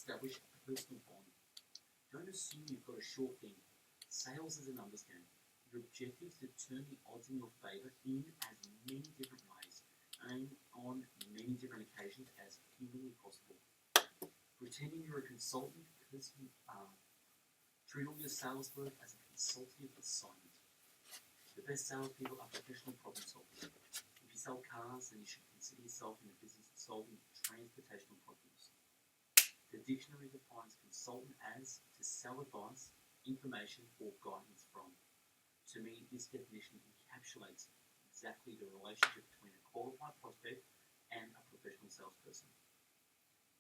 establish a personal bond. Don't assume you've got a sure thing. Sales is a numbers game. Your objective is to turn the odds in your favour in as many different ways and on many different occasions as humanly possible. Pretending you're a consultant because you are. Treat all your sales work as a consultative assignment. The best salespeople are professional problem solvers. If you sell cars, then you should consider yourself in the business of solving transportational problems. The dictionary defines consultant as to sell advice, information, or guidance from. To me, this definition encapsulates exactly the relationship between a qualified prospect and a professional salesperson.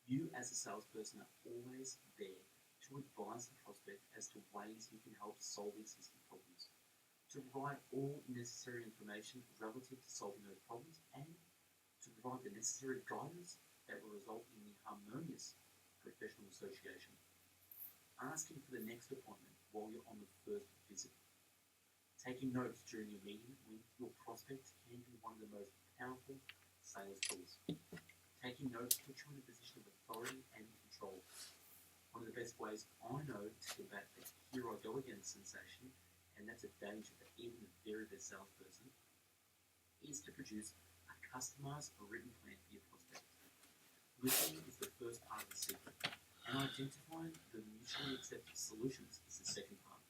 You, as a salesperson, are always there to advise the prospect as to ways you can help solve existing problems, to provide all necessary information relative to solving those problems, and to provide the necessary guidance that will result in the harmonious professional association. Asking for the next appointment while you're on the first visit. Taking notes during your meeting with your prospects can be one of the most powerful sales tools. Taking notes puts you in a position of authority and control. One of the best ways I know to combat the "here I go again" sensation, and that's a danger for even the very best salesperson, is to produce a customized written plan for your prospect. Listening is the first part of the secret, and identifying the mutually accepted solutions is the second part.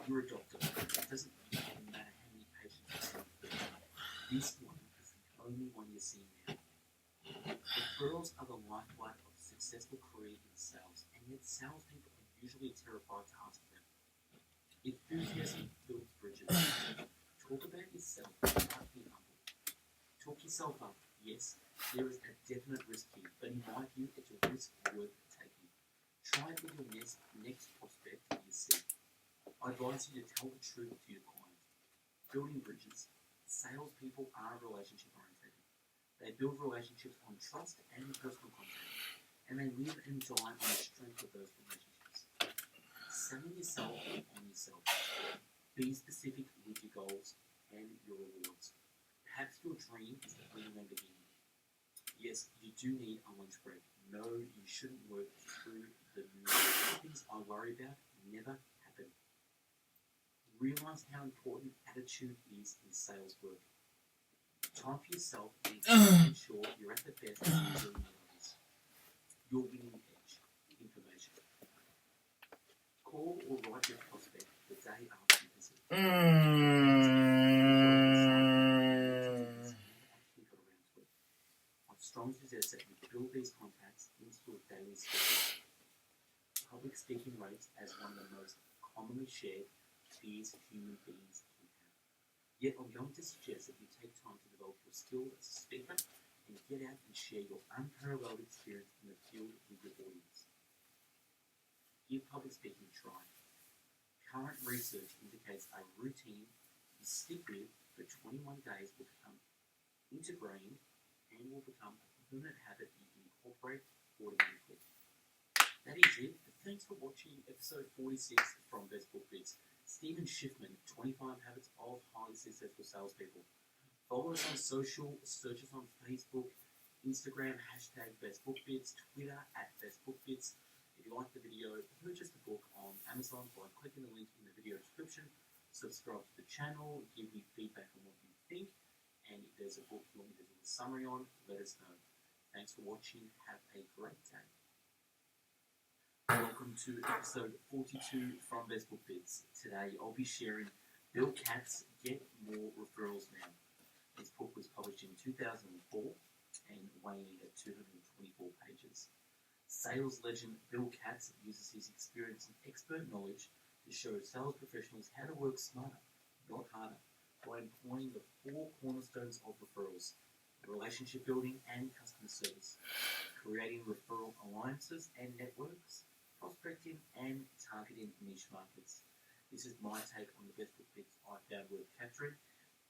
You're a doctor. It doesn't matter how many patients you see. This one is the only one you're seeing now. Referrals are the lifeblood of a successful career in sales, and yet salespeople are usually terrified to ask for them. Enthusiasm builds bridges. Talk about yourself without being humble. Talk yourself up. Yes, there is a definite risk here, but in my view, it's a risk worth taking. Try it with your next prospect you see. I advise you to tell the truth to your client. Building bridges. Salespeople are relationship oriented. They build relationships on trust and personal contact, and they live and die on the strength of those relationships. Selling yourself on yourself. Be specific with your goals and your rewards. Perhaps your dream is to own a Lamborghini. Yes, you do need a lunch break. No, you shouldn't work through the things I worry about never happen. Realize how important attitude is in sales work. Time for yourself means making sure you're at the best of you doing others. Your winning edge. Information. Call or write your prospect the day after you visit. I've strongly suggest that you build these contacts into your daily schedule. Public speaking rates as one of the most commonly shared fears human beings can have. Yet I'm going to suggest that you take time to develop your skill as a speaker and get out and share your unparalleled experience in the field with your audience. Give public speaking a try. Current research indicates a routine you stick with for 21 days will become integrated and will become a permanent habit you can incorporate automatically. That is it. Thanks for watching episode 46 from Best Book Bits. Stephen Schiffman, 25 Habits of Highly Successful Salespeople. Follow us on social, search us on Facebook, Instagram, #BestBookBits, Twitter @BestBookBits. If you like the video, purchase the book on Amazon by clicking the link in the video description. Subscribe to the channel, give me feedback on what you think, and if there's a book you want me to do a summary on, let us know. Thanks for watching. Have a great day. Welcome to episode 42 from Best Book Bits. Today I'll be sharing Bill Katz, Get More Referrals Now. This book was published in 2004 and weighing at 224 pages. Sales legend Bill Katz uses his experience and expert knowledge to show sales professionals how to work smarter, not harder, by employing the 4 cornerstones of referrals: relationship building and customer service, creating referral alliances and networks, prospecting, and targeting niche markets. This is my take on the best book bits I found worth capturing.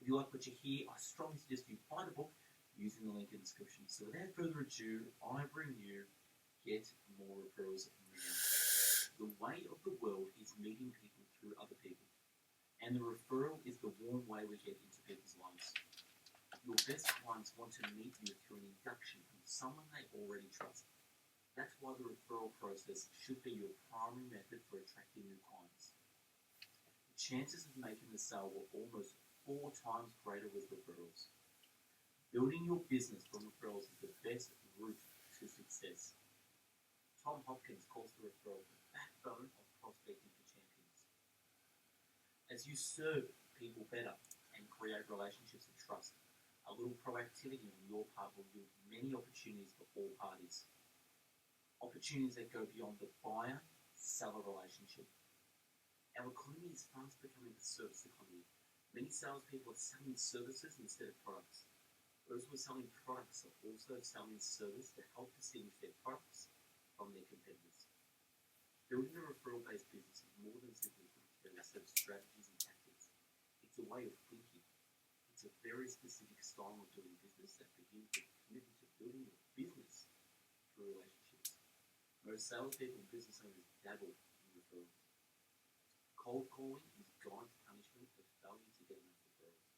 If you like what you hear, I strongly suggest you buy the book using the link in the description. So without further ado, I bring you Get More Referrals Now. The way of the world is meeting people through other people, and the referral is the warm way we get into people's lives. Your best clients want to meet you through an induction from someone they already trust. That's why the referral process should be your primary method for attracting new clients. The chances of making the sale were almost 4 times greater with referrals. Building your business from referrals is the best route to success. Tom Hopkins calls the referral the backbone of prospecting for champions. As you serve people better and create relationships of trust, a little proactivity on your part will yield many opportunities for all parties. Opportunities that go beyond the buyer-seller relationship. Our economy is fast becoming a service economy. Many salespeople are selling services instead of products. Those who are selling products are also selling service to help distinguish their products from their competitors. Building a referral-based business is more than simply putting together a set of strategies and tactics. It's a way of thinking. It's a very specific style of doing business that begins with a commitment to building your business through relationships. Most salespeople and business owners dabble in referrals. Cold calling is God's punishment for failing to get enough referrals.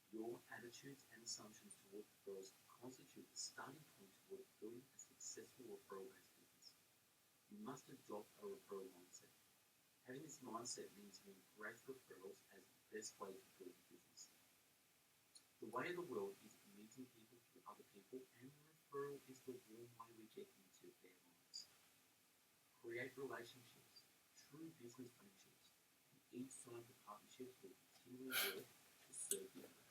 Your attitudes and assumptions toward referrals constitute the starting point toward building a successful referral-based business. You must adopt a referral mindset. Having this mindset means you embrace referrals as the best way to build a business. The way of the world is meeting people through other people, and the referral is the warm way we get into their lives. Create relationships, true business friendships, and each sign for partnerships will continually work to serve the other.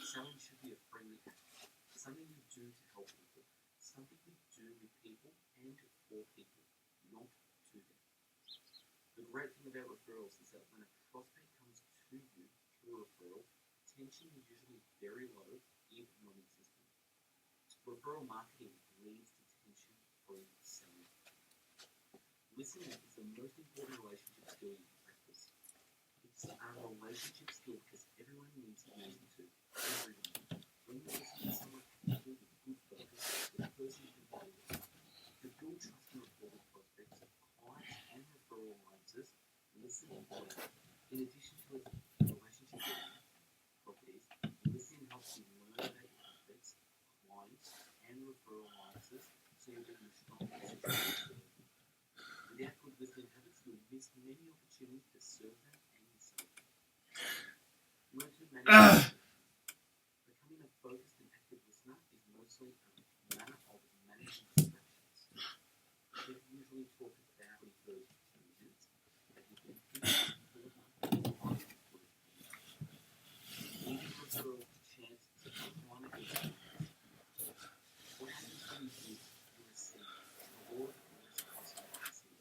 Selling should be a friendly act, something you do to help people, something you do with people and for people, not to them. The great thing about referrals is that when a prospect comes to you through a referral, tension is usually very low, if non-existent. Referral marketing leads to tension-free selling. Listening is the most important relationship skill you can practice. It's a relationship skill because everyone needs to listen to. Everyone. When you listen to someone actively with good focus, the person is competitive. To build trust and rapport with prospects, clients, and referral alliances, listening well. In addition to its relationship building properties, listening helps you learn about your prospects, clients, and referral alliances so you're building strong relationships. Without good listening habits, you'll miss many opportunities to serve them and yourself. Learn to manage becoming a focused and active listener is mostly a manner of managing distractions. People usually talk about those 2 minutes that you can think about leaving referral chance to one of your what happens when you give, you receive. The Lord is possible to receive.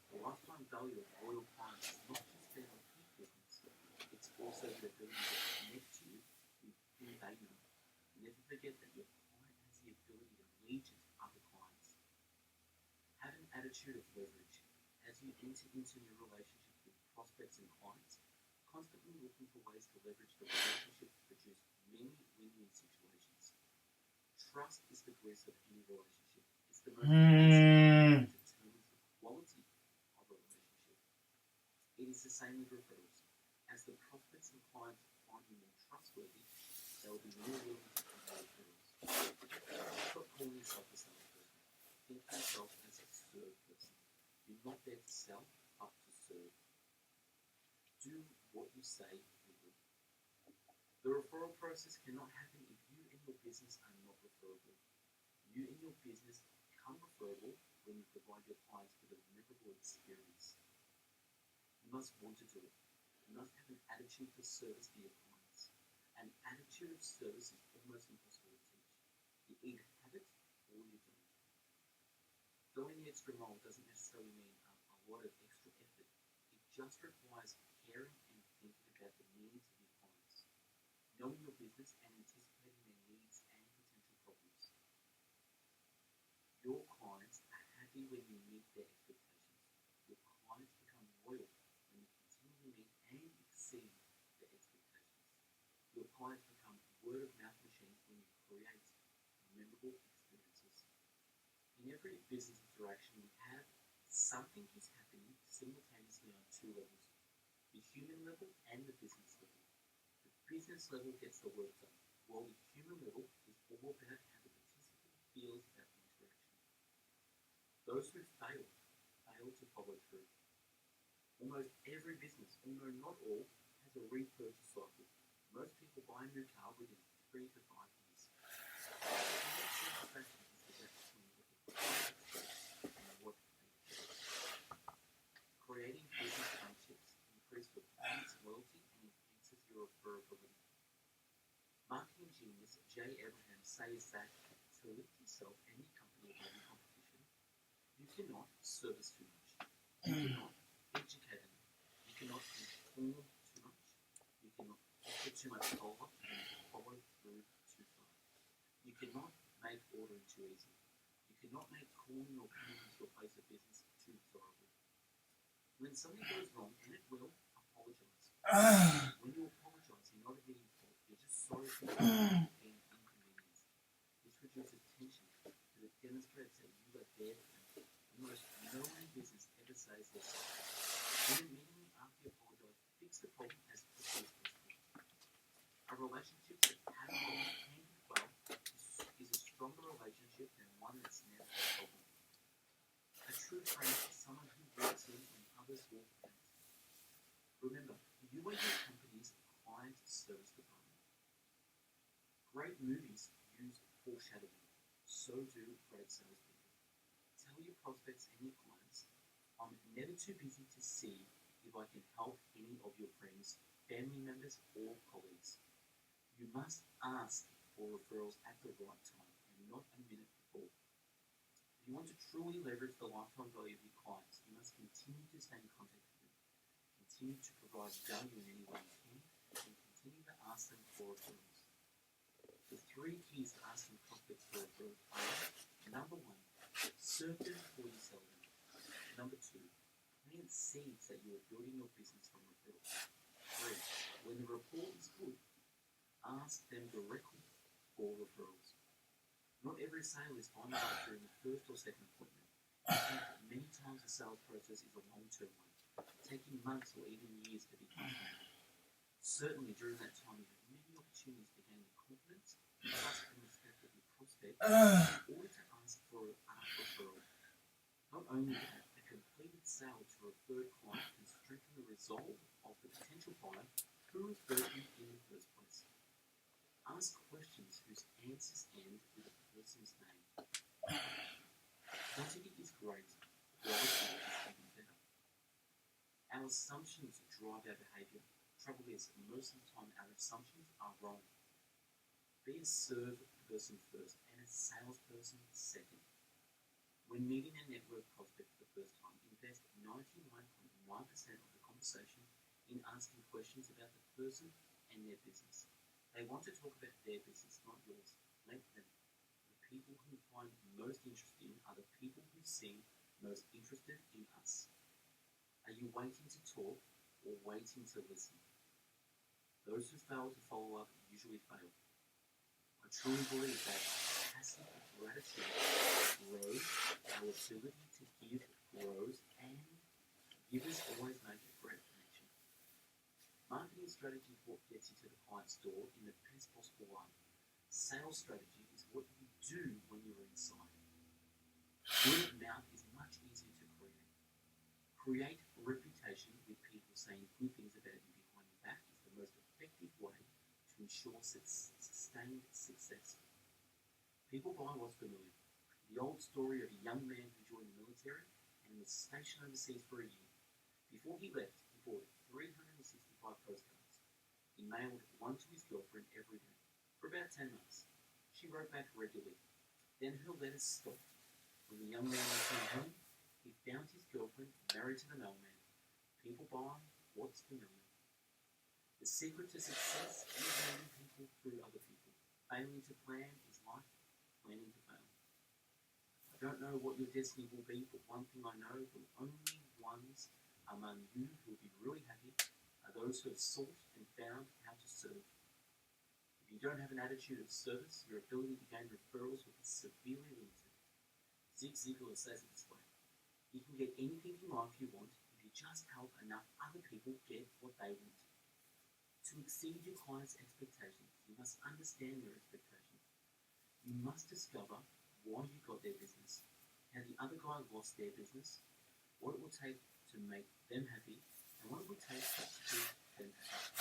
The lifetime value of loyal clients is not just their repeat business, it's also their ability to connect you with who they know. Never forget that your client has the ability to lead you to other clients. Have an attitude of leverage. As you enter into new relationships with prospects and clients, constantly looking for ways to leverage the relationship to produce many win-win situations. Trust is the grease of any relationship. It's the most important that determines the quality of a relationship. It is the same with referrals. As the prospects and clients find you more trustworthy, they will be more willing to provide referrals. Stop calling yourself a salesperson. Think of yourself as a serve person. You're not there to sell, but to serve. Do what you say you will. The referral process cannot happen if you and your business are not referable. You and your business become referable when you provide your clients with a memorable experience. You must want to do it. You must have an attitude for service to your clients. An attitude of service is almost impossible to teach. You either have it or you don't. Going the extra mile doesn't necessarily mean a lot of extra effort. It just requires caring and thinking about the needs of your clients, knowing your business and anticipating their needs and potential problems. Your clients are happy when you meet their expectations. Your clients become loyal when you continually meet and exceed their expectations. Your clients become word-of-mouth machines when you create memorable experiences. In every business interaction we have, something is happening simultaneously on 2 levels, the human level and the business level. The business level gets the work done, while the human level is all about how the participant feels about Those who fail to follow through. Almost every business, although not all, has a repurchase cycle. Most people buy a new car within 3 to 5 years. Satisfaction is the gap between what the client expects and what they get. Creating business friendships increases your client's loyalty and enhances your referability. Marketing genius Jay Abraham says that to lift yourself and your company above your competition, you cannot service too much. You cannot educate enough. You cannot inform too much. You cannot offer too much follow-up and follow through too far. You cannot make ordering too easy. You cannot make calling or coming into your place of business too thoroughly. When something goes wrong, and it will, apologize. When you apologize, you're not admitting fault. You're just sorry for being inconvenienced. This reduces tension, and it demonstrates that you are there for them. Almost no one in business ever says they're sorry. When immediately after you apologize, fix the problem as quickly as possible. A relationship that hasn't been handled well is a stronger relationship than one that's never had a problem. A true friend is someone who walks in when others walk out. Remember, you are your company's client service department. Great movies use foreshadowing. So do great salespeople. Tell your prospects and your clients, I'm never too busy to see if I can help any of your friends, family members, or colleagues. You must ask for referrals at the right time and not a minute before. If you want to truly leverage the lifetime value of your clients, you must continue to stay in contact with them, continue to provide value in any way you can, and continue to ask them for referrals. The 3 keys to asking prospects for referrals are: number 1, serve them before you sell them. Number 2, plant seeds that you are building your business from referrals. 3, when the rapport is good, ask them directly for referrals. Not every sale is finalized during the first or second appointment. In fact, many times the sales process is a long-term one, taking months or even years to become familiar. Certainly during that time you have many opportunities to gain the confidence, trust and respect of your prospect in order to ask for a referral. Not only that, a completed sale to a referred client can strengthen the resolve of the potential buyer who referred you in the first place. Ask questions whose answers end with a person's name. Quantity is great, quality is even better. Our assumptions drive our behaviour. Trouble is, most of the time our assumptions are wrong. Be a serve person first and a salesperson second. When meeting a network prospect for the first time, invest 99.9% of the conversation in asking questions about the person and their business. They want to talk about their business, not yours. Let them. The people who find most interesting are the people who seem most interested in us. Are you waiting to talk or waiting to listen? Those who fail to follow up usually fail. I truly believe that capacity of gratitude grows, our ability to give grows, and givers always make a great connection. Marketing strategy is what gets you to the client's door in the best possible way. Sales strategy is what you do when you're inside. Word of mouth is much easier to create. Create reputation with people saying good things about you behind your back is the most effective way to ensure sustained success. People buy what's familiar. The old story of a young man who joined the military and was stationed overseas for a year. Before he left, he bought 365 postcards. He mailed one to his girlfriend every day for about 10 months. She wrote back regularly. Then her letters stopped. When the young man returned home, he found his girlfriend married to the mailman. People buy what's familiar. The secret to success is meeting people through other people. Failing to plan is like planning to fail. I don't know what your destiny will be, but one thing I know, the only ones among you who will be really happy are those who have sought and found how to serve. If you don't have an attitude of service, your ability to gain referrals will be severely limited. Zig Ziglar says it this way: you can get anything in life you want if you just help enough other people get what they want. To exceed your client's expectations, you must understand their expectations. You must discover why you got their business, how the other guy I lost their business, what it will take to make them happy, and what it will take to keep them happy.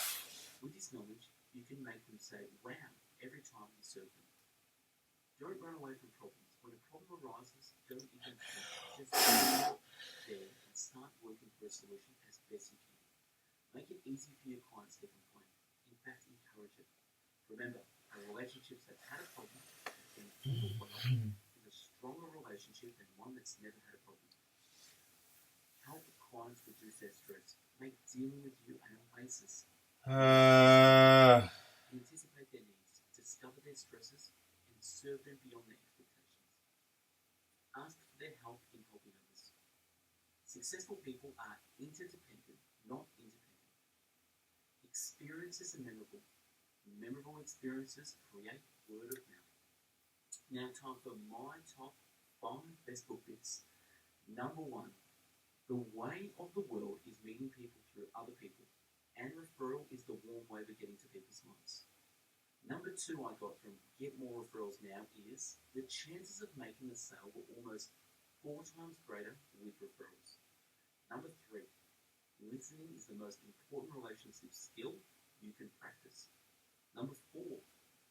With this knowledge, you can make them say, wow, every time you serve them. Don't run away from problems. When a problem arises, don't even think. Just start there and start working for a solution as best you can. Make it easy for your clients to complain. In fact, encourage it. Remember, relationships that had a problem and handled well is a stronger relationship than one that's never had a problem. Help clients reduce their stress. Make dealing with you an oasis. Anticipate their needs, discover their stresses, and serve them beyond their expectations. Ask for their help in helping others. Successful people are interdependent, not independent. Experiences are memorable. Memorable experiences create word of mouth. Now, time for my top 5 best book bits. Number 1, the way of the world is meeting people through other people, and referral is the warm way of getting to people's minds. Number 2 I got from Get More Referrals Now is the chances of making a sale were almost 4 times greater with referrals. Number 3, listening is the most important relationship skill you can practice. Number 4,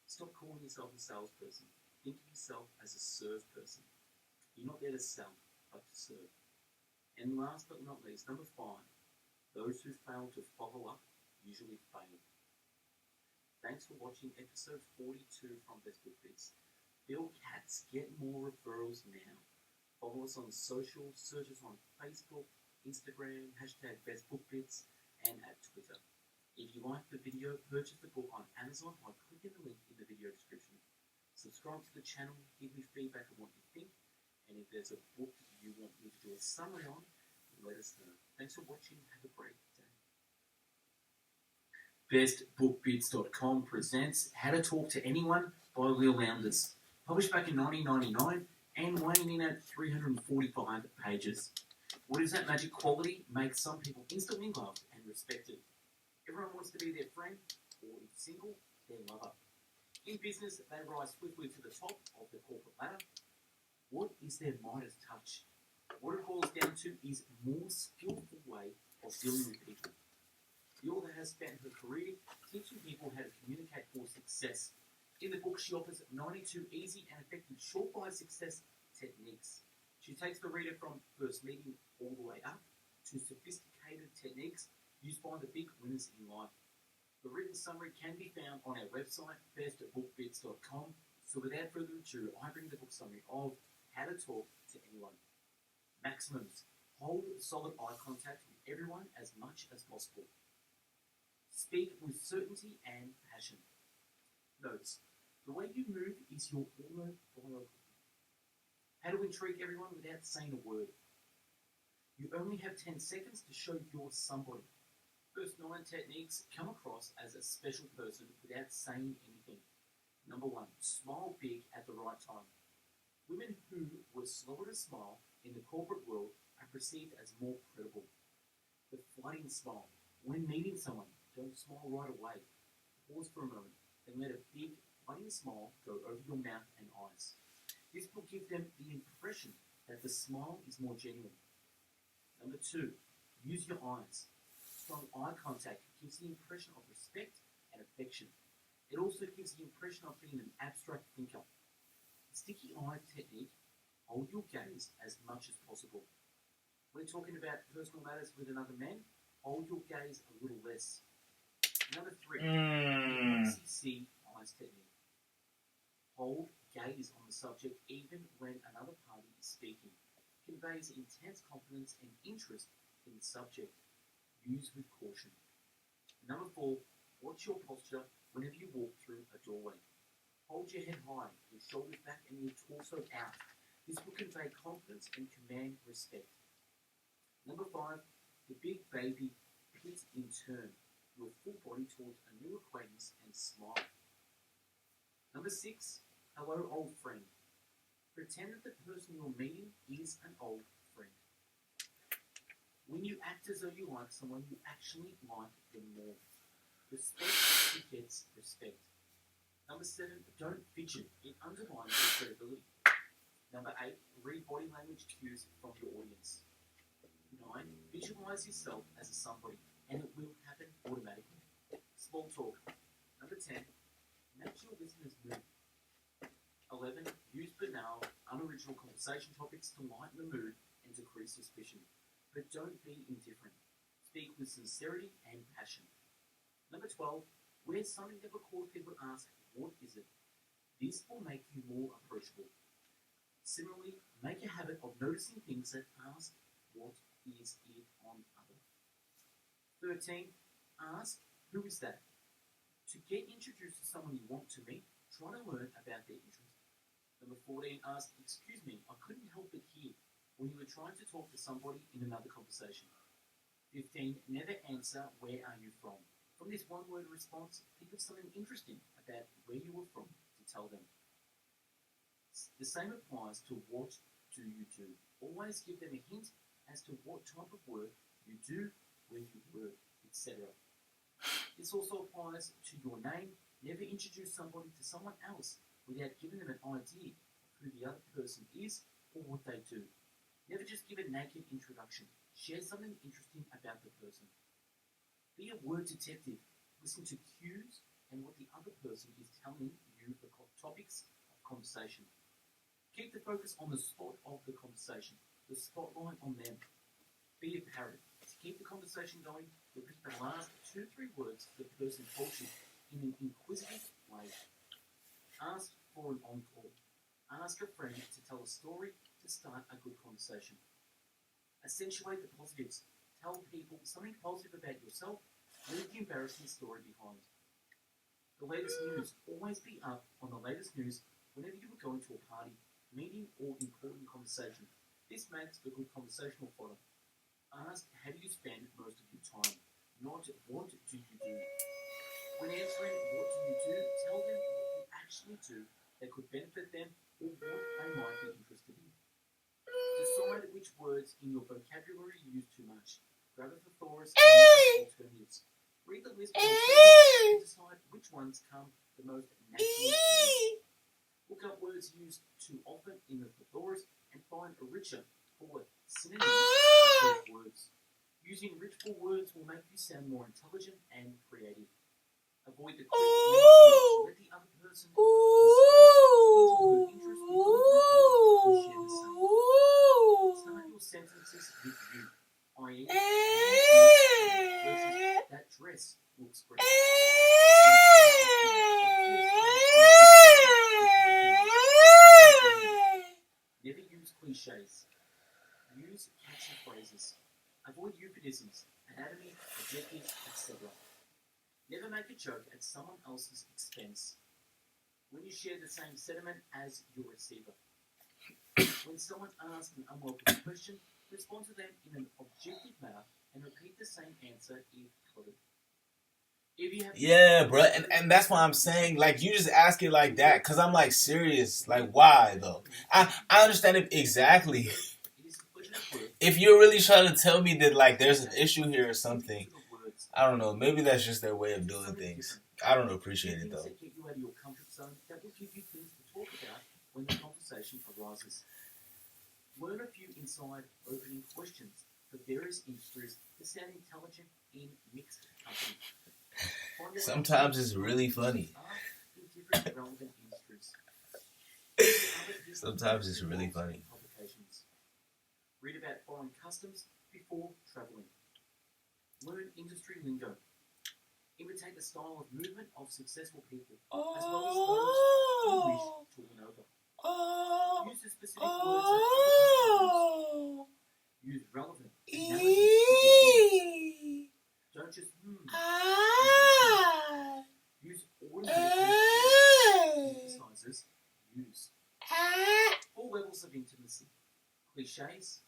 stop calling yourself a salesperson. Think of yourself as a serve person. You're not there to sell, but to serve. And last but not least, number 5, those who fail to follow up usually fail. Thanks for watching episode 42 from Best Book Bits. Bill Katz, Get More Referrals Now. Follow us on social, search us on Facebook, Instagram, hashtag Best Book Bits, and at Twitter. If you like the video, purchase the book on Amazon by clicking the link in the video description. Subscribe to the channel, give me feedback on what you think, and if there's a book you want me to do a summary on, let us know. Thanks for watching. Have a great day. BestBookBits.com presents How to Talk to Anyone by Lil Lounders. Published back in 1999 and weighing in at 345 pages. What is that magic quality makes some people instantly loved and respected? Everyone wants to be their friend, or if single, their lover. In business, they rise swiftly to the top of the corporate ladder. What is their Midas touch? What it boils down to is a more skillful way of dealing with people. The author has spent her career teaching people how to communicate for success. In the book, she offers 92 easy and effective short-bite success techniques. She takes the reader from first meeting all the way up to sophisticated techniques used by the big winners in life. The written summary can be found on our website, bestbookbits.com. So without further ado, I bring the book summary of How to Talk to Anyone. Maximums. Hold solid eye contact with everyone as much as possible. Speak with certainty and passion. Notes. The way you move is your autobiography. How to intrigue everyone without saying a word. You only have 10 seconds to show you're somebody. First 9 techniques come across as a special person without saying anything. Number 1. Smile big at the right time. Women who were slower to smile in the corporate world are perceived as more credible. The flooding smile. When meeting someone, don't smile right away. Pause for a moment and let a big flooding smile go over your mouth and eyes. This will give them the impression that the smile is more genuine. Number 2. Use your eyes. Strong eye contact gives the impression of respect and affection. It also gives the impression of being an abstract thinker. The sticky eye technique, hold your gaze as much as possible. We're talking about personal matters with another man, hold your gaze a little less. Number 3, the ACC eyes technique. Hold gaze on the subject even when another party is speaking. Conveys intense confidence and interest in the subject. Use with caution. Number 4, watch your posture whenever you walk through a doorway. Hold your head high, your shoulders back and your torso out. This will convey confidence and command respect. Number 5, the big baby pit in turn. Your full body towards a new acquaintance and smile. Number 6, hello old friend. Pretend that the person you're meeting is an old friend. When you act as though you like someone, you actually like them more. Respect begets respect. Number 7, don't fidget. It undermines your credibility. Number 8, read body language cues from your audience. 9, visualize yourself as a somebody, and it will happen automatically. Small talk. Number 10, make your listeners move. 11, use banal, unoriginal conversation topics to lighten the mood and decrease suspicion. But don't be indifferent. Speak with sincerity and passion. Number 12, wear something that will cause people to ask, what is it? This will make you more approachable. Similarly, make a habit of noticing things that ask, what is it on other? 13, ask, who is that? To get introduced to someone you want to meet, try to learn about their interest. Number 14, ask, excuse me, I couldn't help but hear when you were trying to talk to somebody in another conversation. 15, never answer, where are you from? From this one-word response, think of something interesting about where you were from to tell them. The same applies to what do you do. Always give them a hint as to what type of work you do, where you work, etc. This also applies to your name. Never introduce somebody to someone else without giving them an idea of who the other person is or what they do. Never just give a naked introduction. Share something interesting about the person. Be a word detective. Listen to cues and what the other person is telling you the topics of conversation. Keep the focus on the spot of the conversation, the spotlight on them. Be a parrot. To keep the conversation going, repeat the last 2-3 words the person told you in an inquisitive way. Ask for an encore. Ask a friend to tell a story to start a good conversation. Accentuate the positives. Tell people something positive about yourself. Leave the embarrassing story behind. The latest news. Always be up on the latest news whenever you are going to a party, meeting, or important conversation. This makes a good conversational fodder. Ask, how do you spend most of your time? Not, what do you do? When answering, what do you do, tell them what you actually do that could benefit them or what they might be interested in. Decide which words in your vocabulary you use too much. Grab a thesaurus and use alternatives. Read the list of alternatives and decide which ones come the most naturally to you. Look up words used too often in the thesaurus and find a richer, fuller synonyms of those words. Using ritual words will make you sound more intelligent and creative. Avoid the quick answer. Let the other person discuss her interest in other people who share the same. Start your sentences with you, i.e., versus that dress looks great. Never use cliches. Use catchy phrases. Avoid euphemisms, anatomy, adjectives, etc. Never make a joke at someone else's expense. When you share the same sentiment as your receiver. When someone asks an unwelcome question, respond to them in an objective manner and repeat the same answer if covered. Yeah, bro, and that's why I'm saying, like, you just ask it like that, because I'm, like, serious. Like, why, though? I understand it exactly. If you're really trying to tell me that, like, there's an issue here or something, I don't know, maybe that's just their way of doing things. I don't appreciate it, though. Get you out of your comfort zone that will give you things to talk about when the conversation arises. Learn a few inside opening questions for various industries to sound intelligent in mixed company. Sometimes it's really funny. Sometimes it's really funny. Read about foreign customs before traveling. Learn industry lingo. Imitate the style of movement of successful people, as well as those you wish to win over. Use the specific words that other people use. Use relevant analogies. Don't just Use ordinary exercises. Use 4 levels of intimacy. Cliches.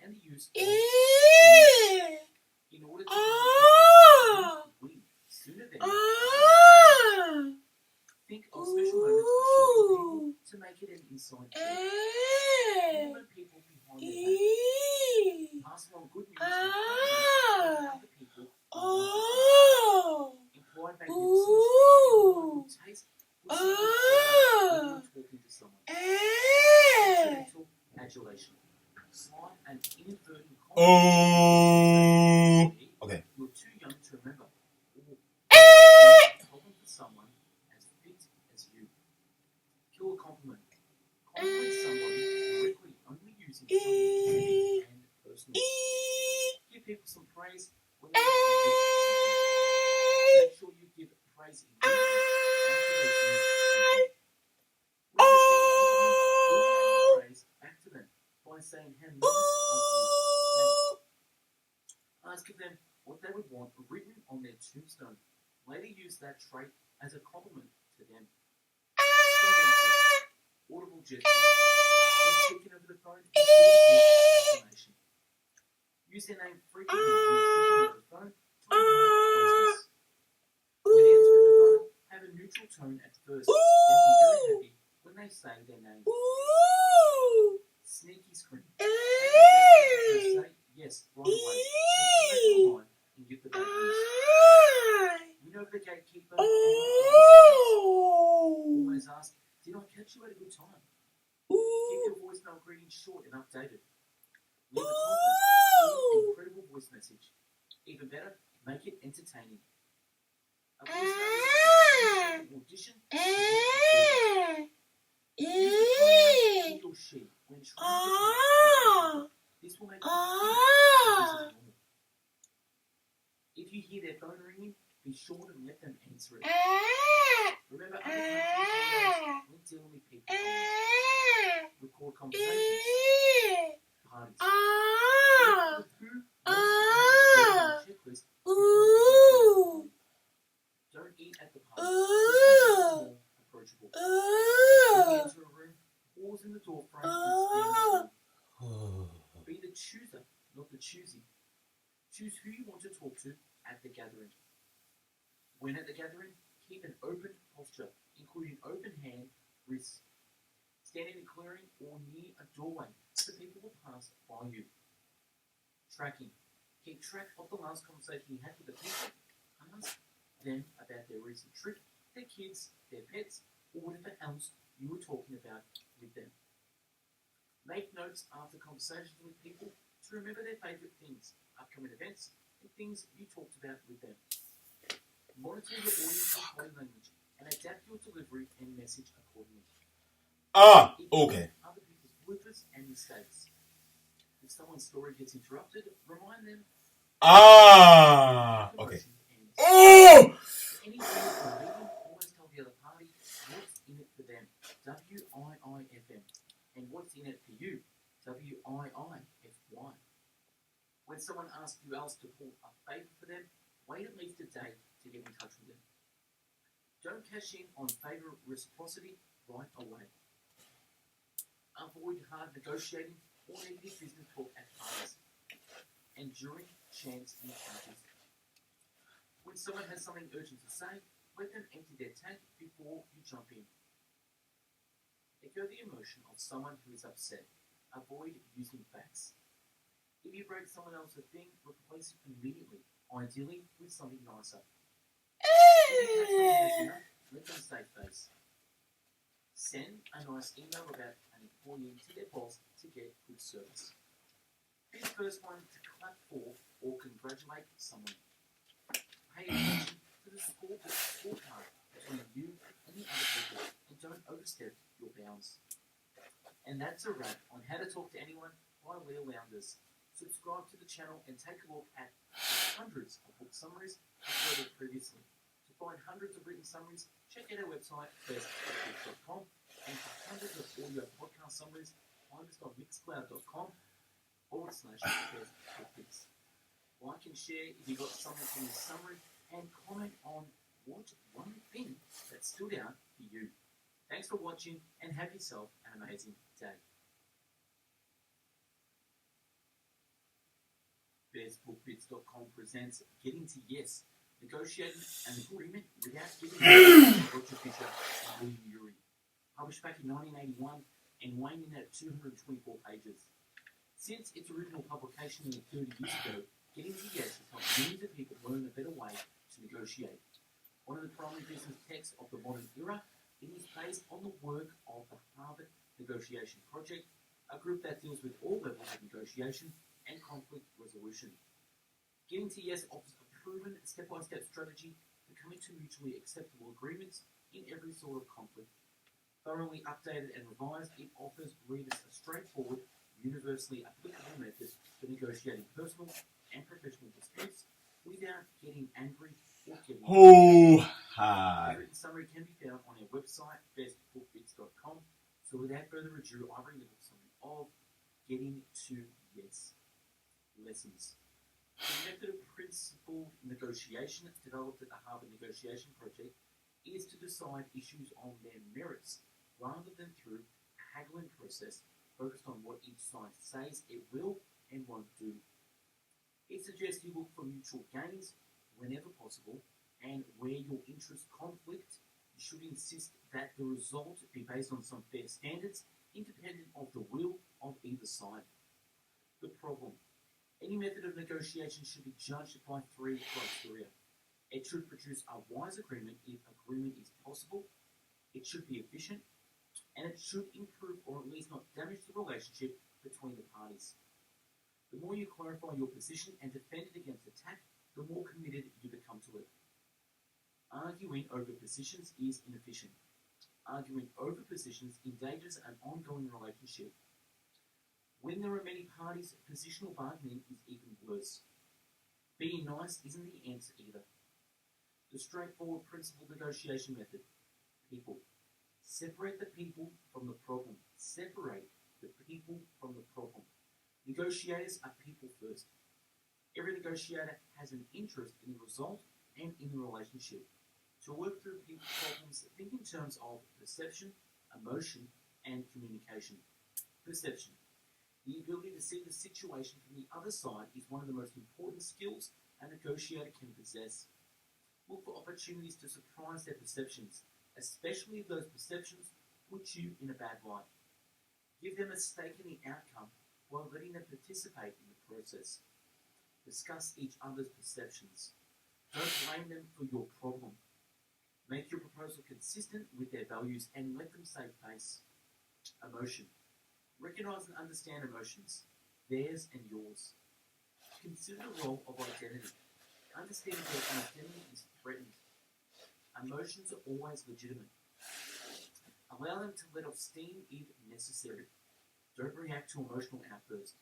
And the use of in order to win sooner than think of special moments to share with people to make it an inside joke. Compliment people behind their back. Pass along good news and other people. Implied magnificence. Taste. Talking to inadvertent Oh. Okay. You're too young to remember. Or problem for someone as fit as you. Kill a compliment. Compliment somebody directly, only using tongue and personal. Give people some praise when they accomplish something. Make sure you give praise immediately after they do something. When you receive a compliment, praise back to them by saying how nice of you. Thanks. Ask them what they would want written on their tombstone. Later use that trait as a compliment to them. Audible gesture. When speaking over the phone, affirmation. Use their name frequently when speaking over the phone to enhance closeness. When answering the phone, have a neutral tone at first, then be very happy when they say their name. Sneaky scream. Say yes right away. Then come back online and give the bad news. Win over the gatekeeper and always ask, did I catch you at a good time? Keep your voicemail greeting short and updated. Leave a confident, incredible voice message. Even better, make it entertaining. A voicemail is like an audition. He or she when trying to this will make it normal. If you hear their phone ringing, be sure to let them answer it. Remember, other countries when dealing with people, record conversations, parties. Checklist. Don't eat at the party. More approachable. When you enter a room, pause in the door frame and stand alone. Be the chooser, not the choosy. Choose who you want to talk to at the gathering. When at the gathering, keep an open posture, including open hand, wrists. Stand in a clearing or near a doorway so people will pass by you. Tracking. Keep track of the last conversation you had with the people. Ask them about their recent trip, their kids, their pets, or whatever else you were talking about with them. Make notes after conversations with people to remember their favourite things, upcoming events, and things you talked about with them. Monitor your audience's body language and adapt your delivery and message accordingly. Okay. Other people's bloopers and mistakes. If someone's story gets interrupted, remind them. Okay. Oh! Anything or meeting, always tell the other party what's in it for them. WIIFM. And what's in it for you? WIIFY. When someone asks you else to pull a favour for them, wait at least a day to get in touch with them. Don't cash in on favour reciprocity right away. Avoid hard negotiating or negative business talk at parties. And during chance encounters. When someone has something urgent to say, let them empty their tank before you jump in. Echo the emotion of someone who is upset. Avoid using facts. If you break someone else's thing, replace it immediately, ideally with something nicer. If you catch someone let them save face. Send a nice email about an employee to their boss to get good service. Be the first one to clap for or congratulate someone. Pay attention to the scorecard between you and the other people and don't overstep your bounds. And that's a wrap on How to Talk to Anyone by Leah Lounders. Subscribe to the channel and take a look at hundreds of book summaries uploaded previously. To find hundreds of written summaries, check out our website, firstbookbits.com, and for hundreds of audio podcast summaries, find us on mixcloud.com/firstbookbits. Like and share if you got something from this summary, and comment on what one thing that stood out for you. Thanks for watching, and have yourself an amazing day. BestBookBits.com presents Getting to Yes, negotiating an agreement without giving Roger Fisher and William Ury. Published back in 1981 and weighing in at 224 pages. Since its original publication nearly 30 years ago, Getting to Yes has helped millions of people learn a better way to negotiate. One of the primary business texts of the modern era, it is based on the work of the Harvard Negotiation Project, a group that deals with all levels of negotiation, and conflict resolution. Getting to yes offers a proven step-by-step strategy for coming to mutually acceptable agreements in every sort of conflict. Thoroughly updated and revised, it offers readers a straightforward, universally applicable method for negotiating personal and professional disputes without getting angry or getting Oh, a hi. written summary can be found on our website, bestbookbits.com. So without further ado, I bring the book summary of Getting to Yes Lessons. The method of principled negotiation developed at the Harvard Negotiation Project is to decide issues on their merits rather than through a haggling process focused on what each side says it will and won't do. It suggests you look for mutual gains whenever possible, and where your interests conflict, you should insist that the result be based on some fair standards, independent of the will of either side. The problem. Any method of negotiation should be judged by three criteria. It should produce a wise agreement if agreement is possible, it should be efficient, and it should improve or at least not damage the relationship between the parties. The more you clarify your position and defend it against attack, the more committed you become to it. Arguing over positions is inefficient. Arguing over positions endangers an ongoing relationship. When there are many parties, positional bargaining is even worse. Being nice isn't the answer either. The straightforward principled negotiation method. People. Separate the people from the problem. Separate the people from the problem. Negotiators are people first. Every negotiator has an interest in the result and in the relationship. To work through people problems, think in terms of perception, emotion, and communication. Perception. The ability to see the situation from the other side is one of the most important skills a negotiator can possess. Look for opportunities to surprise their perceptions, especially if those perceptions put you in a bad light. Give them a stake in the outcome while letting them participate in the process. Discuss each other's perceptions. Don't blame them for your problem. Make your proposal consistent with their values and let them save face. Emotion. Recognize and understand emotions, theirs and yours. Consider the role of identity. Understand that an identity is threatened. Emotions are always legitimate. Allow them to let off steam if necessary. Don't react to emotional outbursts.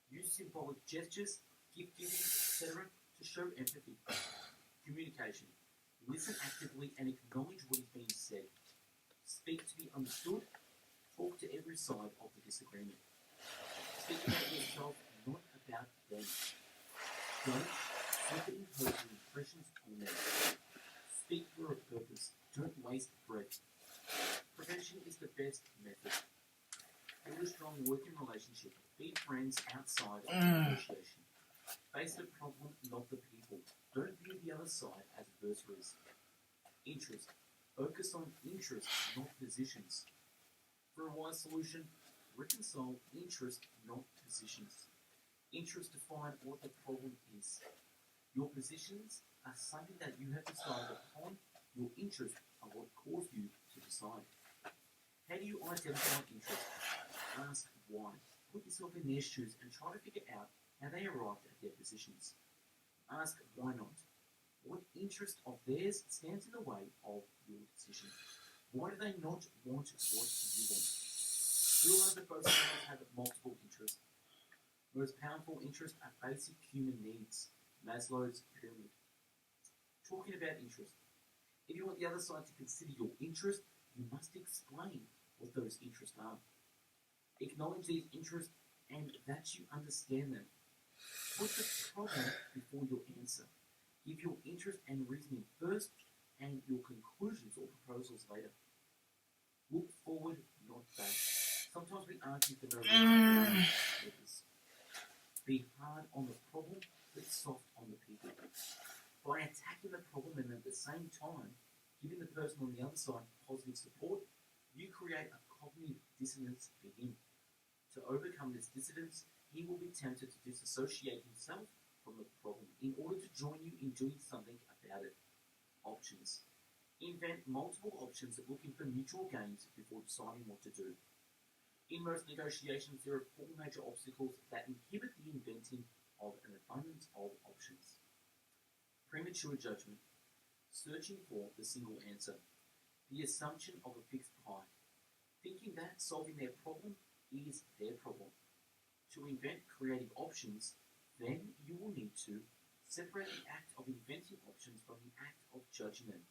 Use symbolic gestures, gift giving, etc. to show empathy. Communication. Listen actively and acknowledge what is being said. Speak to be understood. Talk to every side of the disagreement. Speak about yourself, not about them. Don't superimpose your impressions on them. Speak for a purpose. Don't waste breath. Prevention is the best method. Build a strong working relationship. Be friends outside of negotiation. Face the problem, not the people. Don't view the other side as adversaries. Interest. Focus on interest, not positions. For a wise solution, reconcile interest, not positions. Interest define what the problem is. Your positions are something that you have decided upon. Your interests are what caused you to decide. How do you identify interest? Ask why. Put yourself in their shoes and try to figure out how they arrived at their positions. Ask why not. What interest of theirs stands in the way of your decision? Why do they not want what you want? Realize that both sides have multiple interests. Most powerful interests are basic human needs. Maslow's pyramid. Talking about interest. If you want the other side to consider your interest, you must explain what those interests are. Acknowledge these interests and that you understand them. Put the problem before your answer. Give your interest and reasoning first and your conclusions or proposals later. Look forward, not back. Sometimes we argue for no reason. Be hard on the problem, but soft on the people. By attacking the problem and at the same time giving the person on the other side positive support, you create a cognitive dissonance for him. To overcome this dissonance, he will be tempted to disassociate himself from the problem in order to join you in doing something about it. Options. Invent multiple options looking for mutual gains before deciding what to do. In most negotiations, there are four major obstacles that inhibit the inventing of an abundance of options. Premature judgment, searching for the single answer, the assumption of a fixed pie, thinking that solving their problem is their problem. To invent creative options, then you will need to separate the act of inventing options from the act of judging them.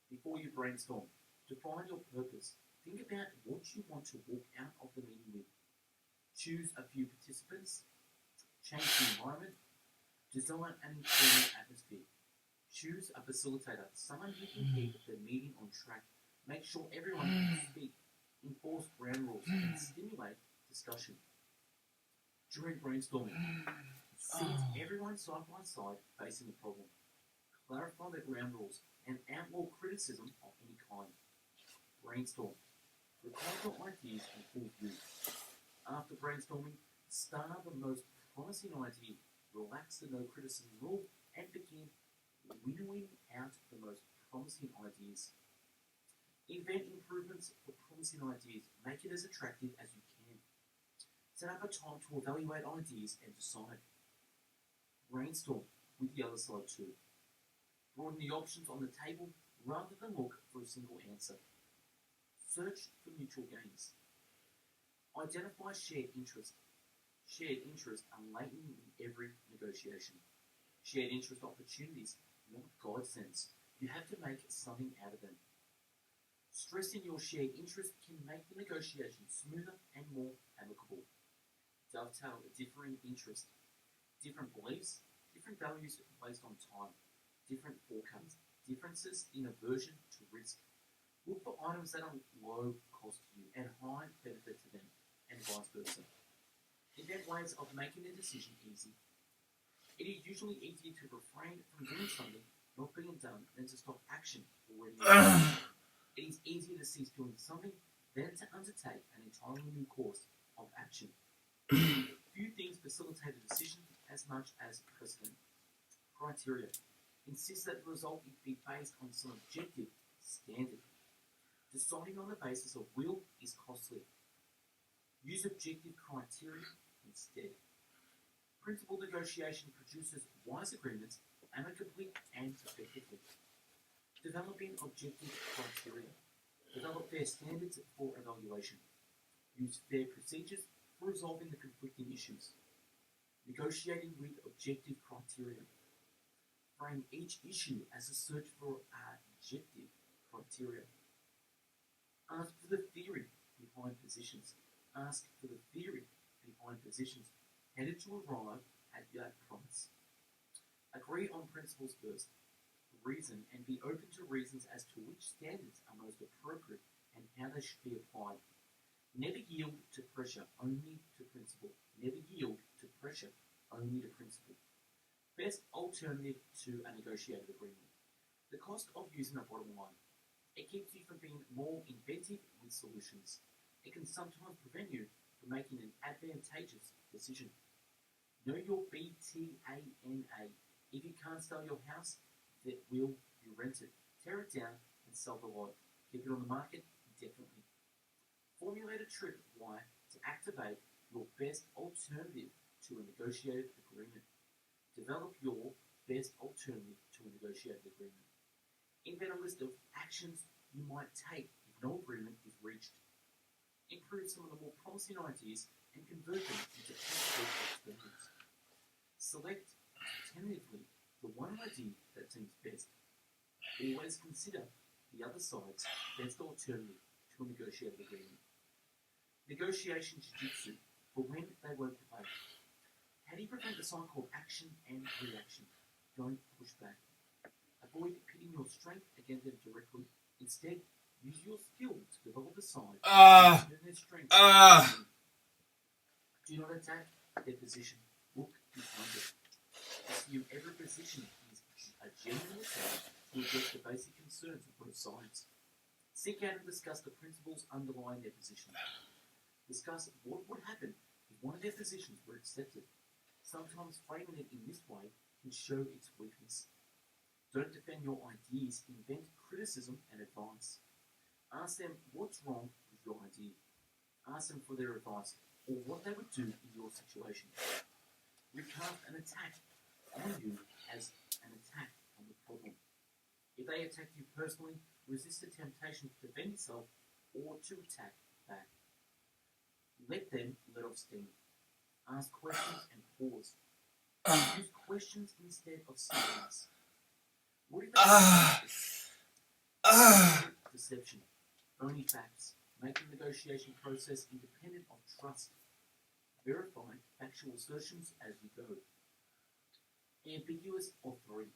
Before you brainstorm, define your purpose. Think about what you want to walk out of the meeting with. Choose a few participants. Change the environment. Design an informal atmosphere. Choose a facilitator, someone who can keep the meeting on track. Make sure everyone can speak. Enforce ground rules and stimulate discussion. During brainstorming, sit everyone side by side facing the problem. Clarify the ground rules and outlaw criticism of any kind. Brainstorm. Record your ideas in full view. After brainstorming, star the most promising idea, relax the no criticism rule, and begin winnowing out the most promising ideas. Invent improvements for promising ideas. Make it as attractive as you can. Set up a time to evaluate ideas and decide. Brainstorm with the other side too. Broaden the options on the table rather than look for a single answer. Search for mutual gains. Identify shared interest. Shared interests are latent in every negotiation. Shared interest opportunities, not godsends. You have to make something out of them. Stressing your shared interest can make the negotiation smoother and more amicable. Dovetail a differing interest, different beliefs, different values based on time, different forecasts, differences in aversion to risk. Look for items that are low cost to you and high benefit to them, and vice versa. Invent ways of making the decision easy. It is usually easier to refrain from doing something not being done than to stop action already. It is easier to cease doing something than to undertake an entirely new course of action. Few things facilitate a decision as much as precedent. Criteria. Insist that the result be based on some objective standard. Deciding on the basis of will is costly. Use objective criteria instead. Principled negotiation produces wise agreements amicably and effectively. Developing objective criteria. Develop fair standards for evaluation. Use fair procedures for resolving the conflicting issues. Negotiating with objective criteria. Frame each issue as a search for objective criteria. Ask for the theory behind positions. Ask for the theory behind positions headed to arrive at that price. Agree on principles first. Reason and be open to reasons as to which standards are most appropriate and how they should be applied. Never yield to pressure, only to principle. Never yield to pressure, only to principle. Best alternative to a negotiated agreement. The cost of using a bottom line. It keeps you from being more inventive with solutions. It can sometimes prevent you from making an advantageous decision. Know your BTANA. If you can't sell your house, that will be rented. Tear it down and sell the lot. Keep it on the market indefinitely. Formulate a tripwire to activate your best alternative to a negotiated agreement. Develop your best alternative to a negotiated agreement. Invent a list of actions you might take if no agreement is reached. Improve some of the more promising ideas and convert them into practical alternatives. Select tentatively the one idea that seems best. Always consider the other side's best alternative to a negotiated agreement. Negotiation jiu-jitsu for when they won't debate. How do you prevent the cycle of action and reaction? Don't push back. Avoid pitting your strength against them directly. Instead, use your skill to develop a side and turn their strength. Do not attack their position. Look behind it. Assume every position is a genuine attempt to address the basic concerns of both sides. Seek out and discuss the principles underlying their position. Discuss what would happen if one of their positions were accepted. Sometimes framing it in this way can show its weakness. Don't defend your ideas, invent criticism and advice. Ask them what's wrong with your idea. Ask them for their advice or what they would do in your situation. Recast an attack on you as an attack on the problem. If they attack you personally, resist the temptation to defend yourself or to attack back. Let them let off steam. Ask questions and pause. Use questions instead of statements. What if they deception? Only facts. Make the negotiation process independent of trust. Verify factual assertions as you go. Ambiguous authority.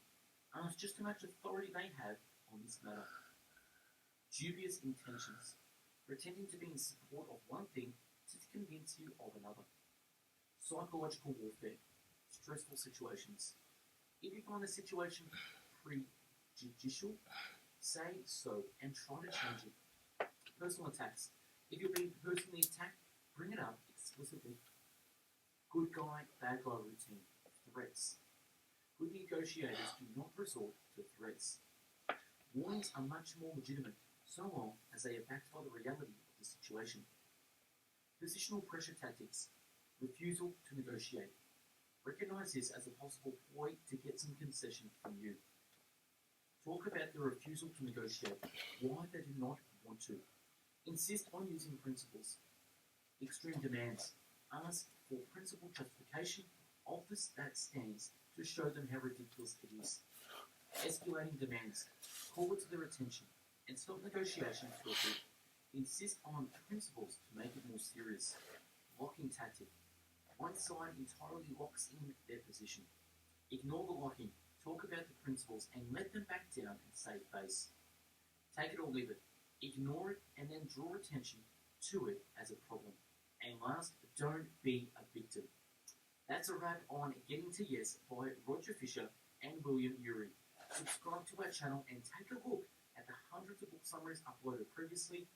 Ask just how much authority they have on this matter. Dubious intentions. Pretending to be in support of one thing to convince you of another. Psychological warfare. Stressful situations. If you find the situation prejudicial, say so and try to change it. Personal attacks. If you're being personally attacked, bring it up explicitly. Good guy, bad guy routine. Threats. Good negotiators do not resort to threats. Warnings are much more legitimate, so long as they are backed by the reality of the situation. Positional pressure tactics. Refusal to negotiate. Recognize this as a possible ploy to get some concession from you. Talk about the refusal to negotiate, why they do not want to. Insist on using principles. Extreme demands. Ask for principle justification of that stance to show them how ridiculous it is. Escalating demands. Call it to their attention and stop negotiations for a bit. Insist on principles to make it more serious. Locking tactic. One side entirely locks in their position. Ignore the locking. Talk about the principles and let them back down and save face. Take it or leave it. Ignore it and then draw attention to it as a problem. And last, don't be a victim. That's a wrap on Getting to Yes by Roger Fisher and William Ury. Subscribe to our channel and take a look at the hundreds of book summaries uploaded previously.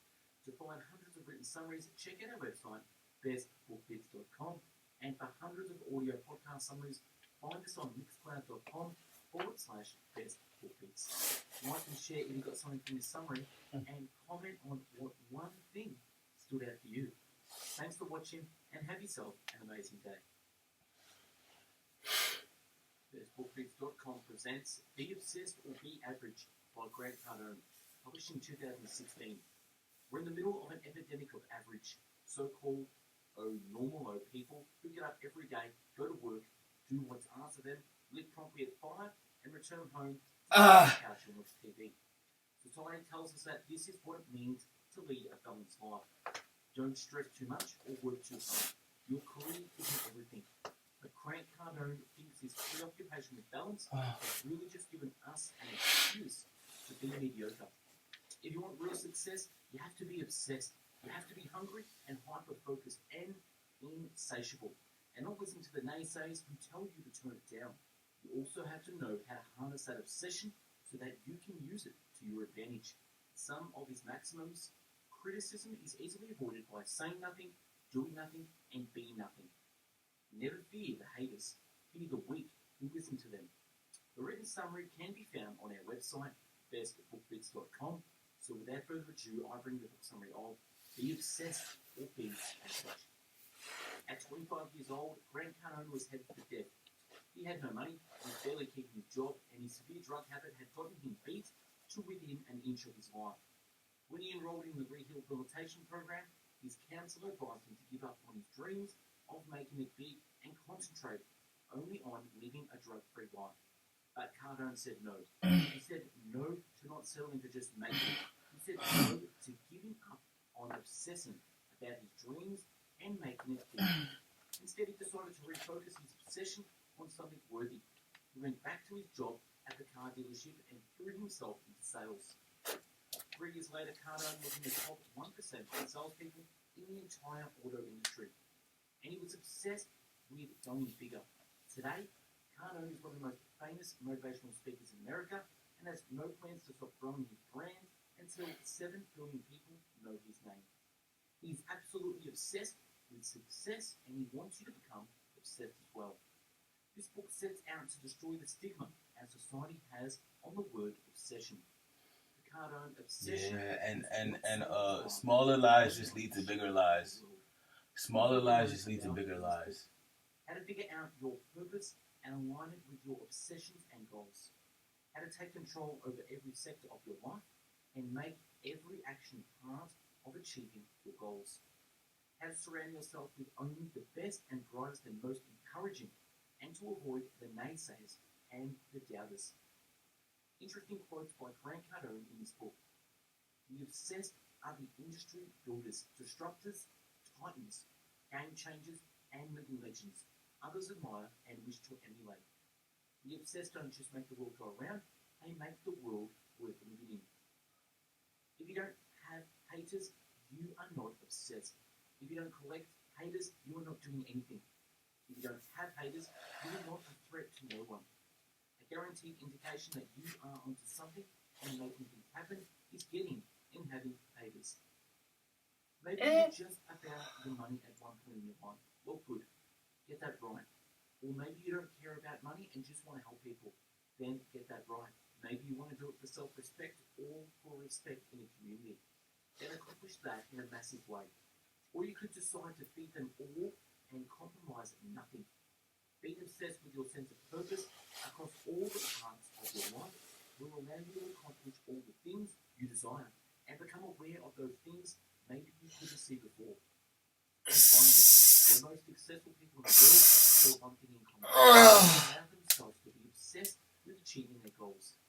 To find hundreds of written summaries, check out our website, bestbookbits.com. And for hundreds of audio podcast summaries, find us on mixcloud.com/bestbookbits. Like and share if you got something from this summary, and comment on what one thing stood out for you. Thanks for watching, and have yourself an amazing day. BestBookBits.com presents Be Obsessed or Be Average by Grant Cardone, published in 2016. We're in the middle of an epidemic of average, so-called normal people who get up every day, go to work, do what's asked of them, live promptly at 5, and return home to the couch and watch TV. Society tells us that this is what it means to lead a balanced life. Don't stress too much or work too hard. Your career isn't everything. But Grant Cardone thinks his preoccupation with balance has really just given us an excuse to be mediocre. If you want real success, you have to be obsessed. You have to be hungry and hyper-focused and insatiable, and not listen to the naysayers who tell you to turn it down. You also have to know how to harness that obsession so that you can use it to your advantage. Some of his maxims: criticism is easily avoided by saying nothing, doing nothing, and being nothing. Never fear the haters, fear the weak who listen to them. The written summary can be found on our website, bestbookbits.com. So without further ado, I bring the book summary of Be Obsessed or Be Average. At 25 years old, Grant Cardone was headed for death. He had no money, was barely keeping his job, and his severe drug habit had gotten him beat to within an inch of his life. When he enrolled in the rehabilitation program, his counsellor advised him to give up on his dreams of making it big and concentrate only on living a drug-free life. But Cardone said no. He said no to not settling for just making it. He said no to giving up on obsessing about his dreams and making it big. Instead, he decided to refocus his obsession on something worthy. He went back to his job at the car dealership and threw himself into sales. 3 years later, Cardone was in the top 1% of salespeople in the entire auto industry. And he was obsessed with going bigger. Today, Cardone is one of the most famous motivational speakers in America and has no plans to stop growing his brand until 7 billion people know his name. He is absolutely obsessed with success, and he wants you to become obsessed as well. This book sets out to destroy the stigma our society has on the word obsession. The Cardone, obsession. And smaller lies just lead to bigger lies. Smaller lies just lead to bigger lies. How to figure out your purpose and align it with your obsessions and goals. How to take control over every sector of your life and make every action part of achieving your goals. How to surround yourself with only the best and brightest and most encouraging, and to avoid the naysayers and the doubters. Interesting quotes by Grant Cardone in his book. The obsessed are the industry builders, disruptors, titans, game changers, and living legends others admire and wish to emulate. The obsessed don't just make the world go around, they make the world worth living in. If you don't have haters, you are not obsessed. If you don't collect haters, you are not doing anything. If you don't have haters, you are not a threat to no one. A guaranteed indication that you are onto something and making things happen is getting and having haters. Maybe you're just about the money at one point in your life. Well, good. Get that right. Or maybe you don't care about money and just want to help people. Then get that right. Maybe you want to do it for self-respect or for respect in a community. Then accomplish that in a massive way. Or you could decide to feed them all and compromise nothing. Being obsessed with your sense of purpose across all the parts of your life will allow you to accomplish all the things you desire and become aware of those things maybe you couldn't see before. And finally, the most successful people in the world share one thing in common. They allow themselves to be obsessed with achieving their goals.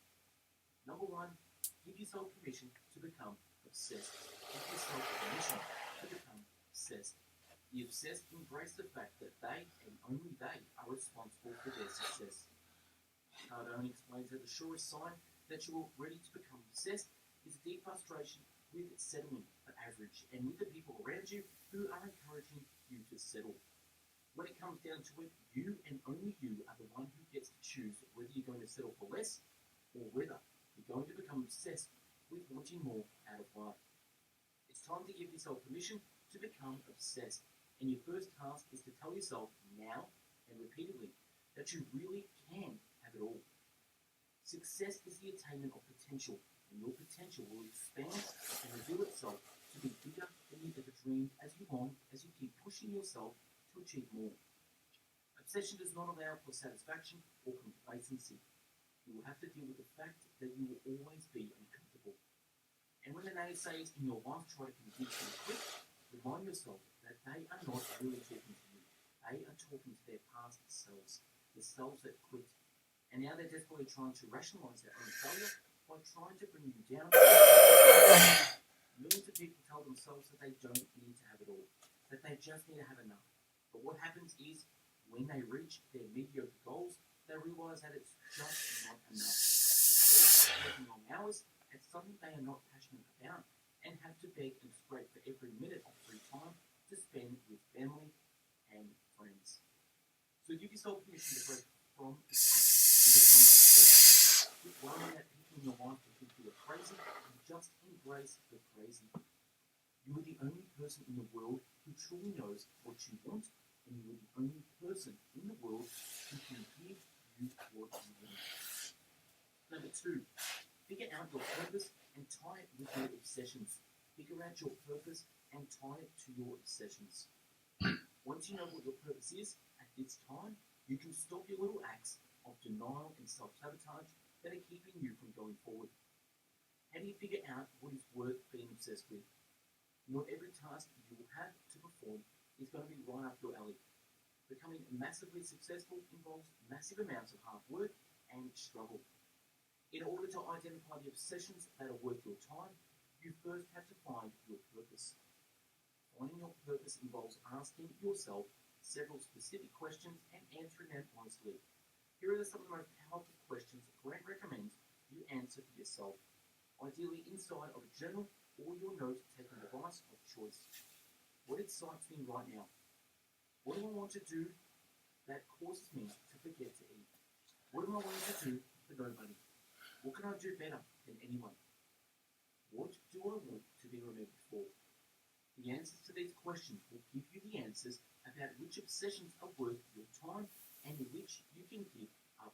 Number one, give yourself permission to become obsessed. Give yourself permission to become obsessed. The obsessed embrace the fact that they, and only they, are responsible for their success. Cardone explains that the surest sign that you are ready to become obsessed is a deep frustration with settling for average and with the people around you who are encouraging you to settle. When it comes down to it, you and only you are the one who gets to choose whether you're going to settle for less or whether you're going to become obsessed with wanting more out of life. It's time to give yourself permission to become obsessed, and your first task is to tell yourself now and repeatedly that you really can have it all. Success is the attainment of potential, and your potential will expand and reveal itself to be bigger than you ever dreamed as you keep pushing yourself to achieve more. Obsession does not allow for satisfaction or complacency. You will have to deal with the fact that you will always be uncomfortable. And when the naysayers in your life try to convince you to quit, remind yourself that they are not really talking to you. They are talking to their past selves, the selves that quit. And now they're desperately trying to rationalize their own failure by trying to bring you down. Millions of people tell themselves that they don't need to have it all, that they just need to have enough. But what happens is, when they reach their mediocre goals, they realize that it's just not enough. They start working long hours at something they are not passionate about and have to beg and scrape for every minute of free time to spend with family and friends. So give yourself permission to break from the pack and become obsessed. Quit worrying that people in your life will think you are crazy and just embrace the crazy. You are the only person in the world who truly knows what you want, and you are the only person in the world who can give you what you want. Number two, figure out your purpose and tie it with your obsessions. Figure out your purpose and tie it to your obsessions. Once you know what your purpose is, at this time, you can stop your little acts of denial and self-sabotage that are keeping you from going forward. How do you figure out what is worth being obsessed with? Not every task you will have to perform is going to be right up your alley. Becoming massively successful involves massive amounts of hard work and struggle. In order to identify the obsessions that are worth your time, you first have to find your purpose. Finding your purpose involves asking yourself several specific questions and answering them honestly. Here are some of the most powerful questions Grant recommends you answer for yourself, ideally inside of a journal or your note-taking device of choice. What excites me right now? What do I want to do that causes me to forget to eat? What am I willing to do for nobody? What can I do better than anyone? What do I want to be remembered for? The answers to these questions will give you the answers about which obsessions are worth your time and which you can give up.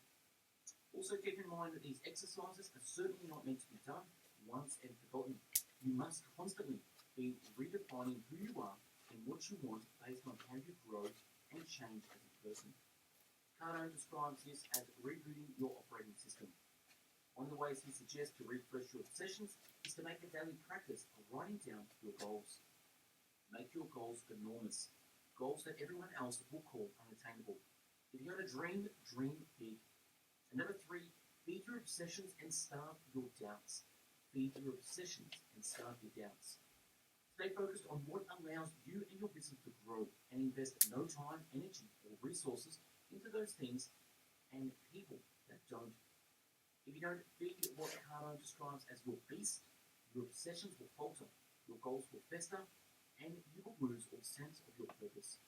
Also keep in mind that these exercises are certainly not meant to be done once and forgotten. You must constantly be redefining who you are and what you want based on how you grow and change as a person. Cardone describes this as rebooting your operating system. One of the ways he suggests to refresh your obsessions is to make a daily practice of writing down your goals. Make your goals enormous. Goals that everyone else will call unattainable. If you have a dream, dream big. And number 3, feed your obsessions and starve your doubts. Feed your obsessions and starve your doubts. Stay focused on what allows you and your business to grow and invest no time, energy, or resources into those things and people that don't. If you don't feed what Cardone describes as your beast, your obsessions will falter, your goals will fester, and you will lose all sense of your purpose.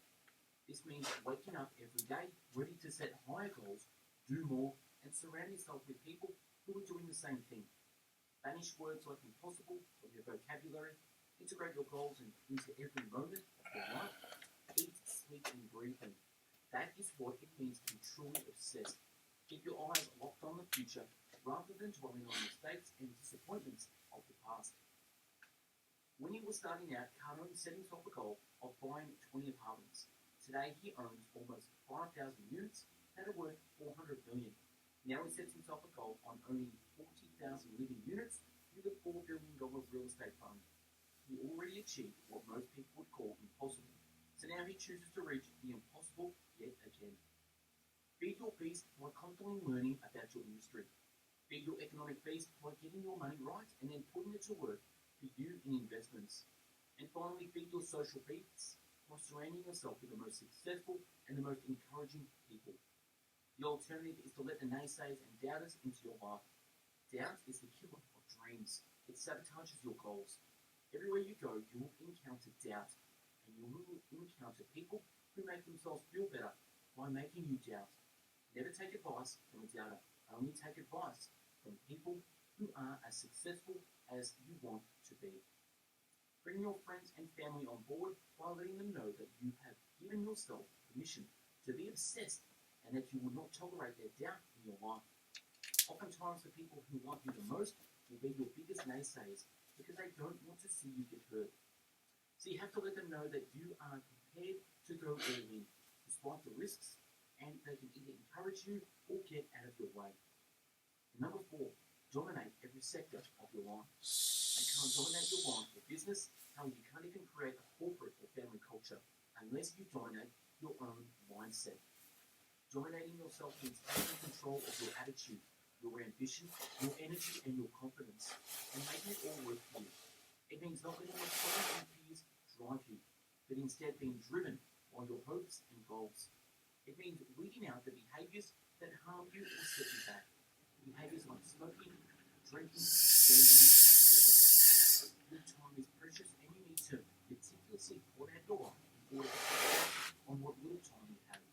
This means waking up every day ready to set higher goals, do more, and surround yourself with people who are doing the same thing. Banish words like impossible from your vocabulary. Integrate your goals into every moment of your life. Eat, sleep, and breathe them. That is what it means to be truly obsessed. Keep your eyes locked on the future rather than dwelling on mistakes and disappointments of the past. When he was starting out, Cardone set himself a goal of buying 20 apartments. Today, he owns almost 5,000 units that are worth $400 million. Now he sets himself a goal on owning 40,000 living units with a $4 billion real estate fund. He already achieved what most people would call impossible. So now he chooses to reach the impossible yet again. Feed your beast by constantly learning about your industry. Feed your economic beast by getting your money right and then putting it to work for you in investments. And finally, feed your social beasts by surrounding yourself with the most successful and the most encouraging people. The alternative is to let the naysayers and doubters into your life. Doubt is the killer of dreams. It sabotages your goals. Everywhere you go, you will encounter doubt. And you will encounter people who make themselves feel better by making you doubt. Never take advice from a doubter. Only take advice from people who are as successful as you want to be. Bring your friends and family on board by letting them know that you have given yourself permission to be obsessed and that you will not tolerate their doubt in your life. Oftentimes, the people who love you the most will be your biggest naysayers because they don't want to see you get hurt. So you have to let them know that you are prepared to go all in, despite the risks, and they can either encourage you or get out of your way. And number 4, dominate every sector of your life. They can't dominate your life or business. Hell, you can't even create a corporate or family culture unless you dominate your own mindset. Dominating yourself means taking control of your attitude, your ambition, your energy, and your confidence, and making it all work for you. It means not letting your friends and peers drive you, but instead being driven by your hopes and goals. It means weeding out the behaviors that harm you or set you back. Behaviors like smoking, drinking, gambling, etc. Your time is precious and you need to meticulously pour out your life in order to focus on what little time you have.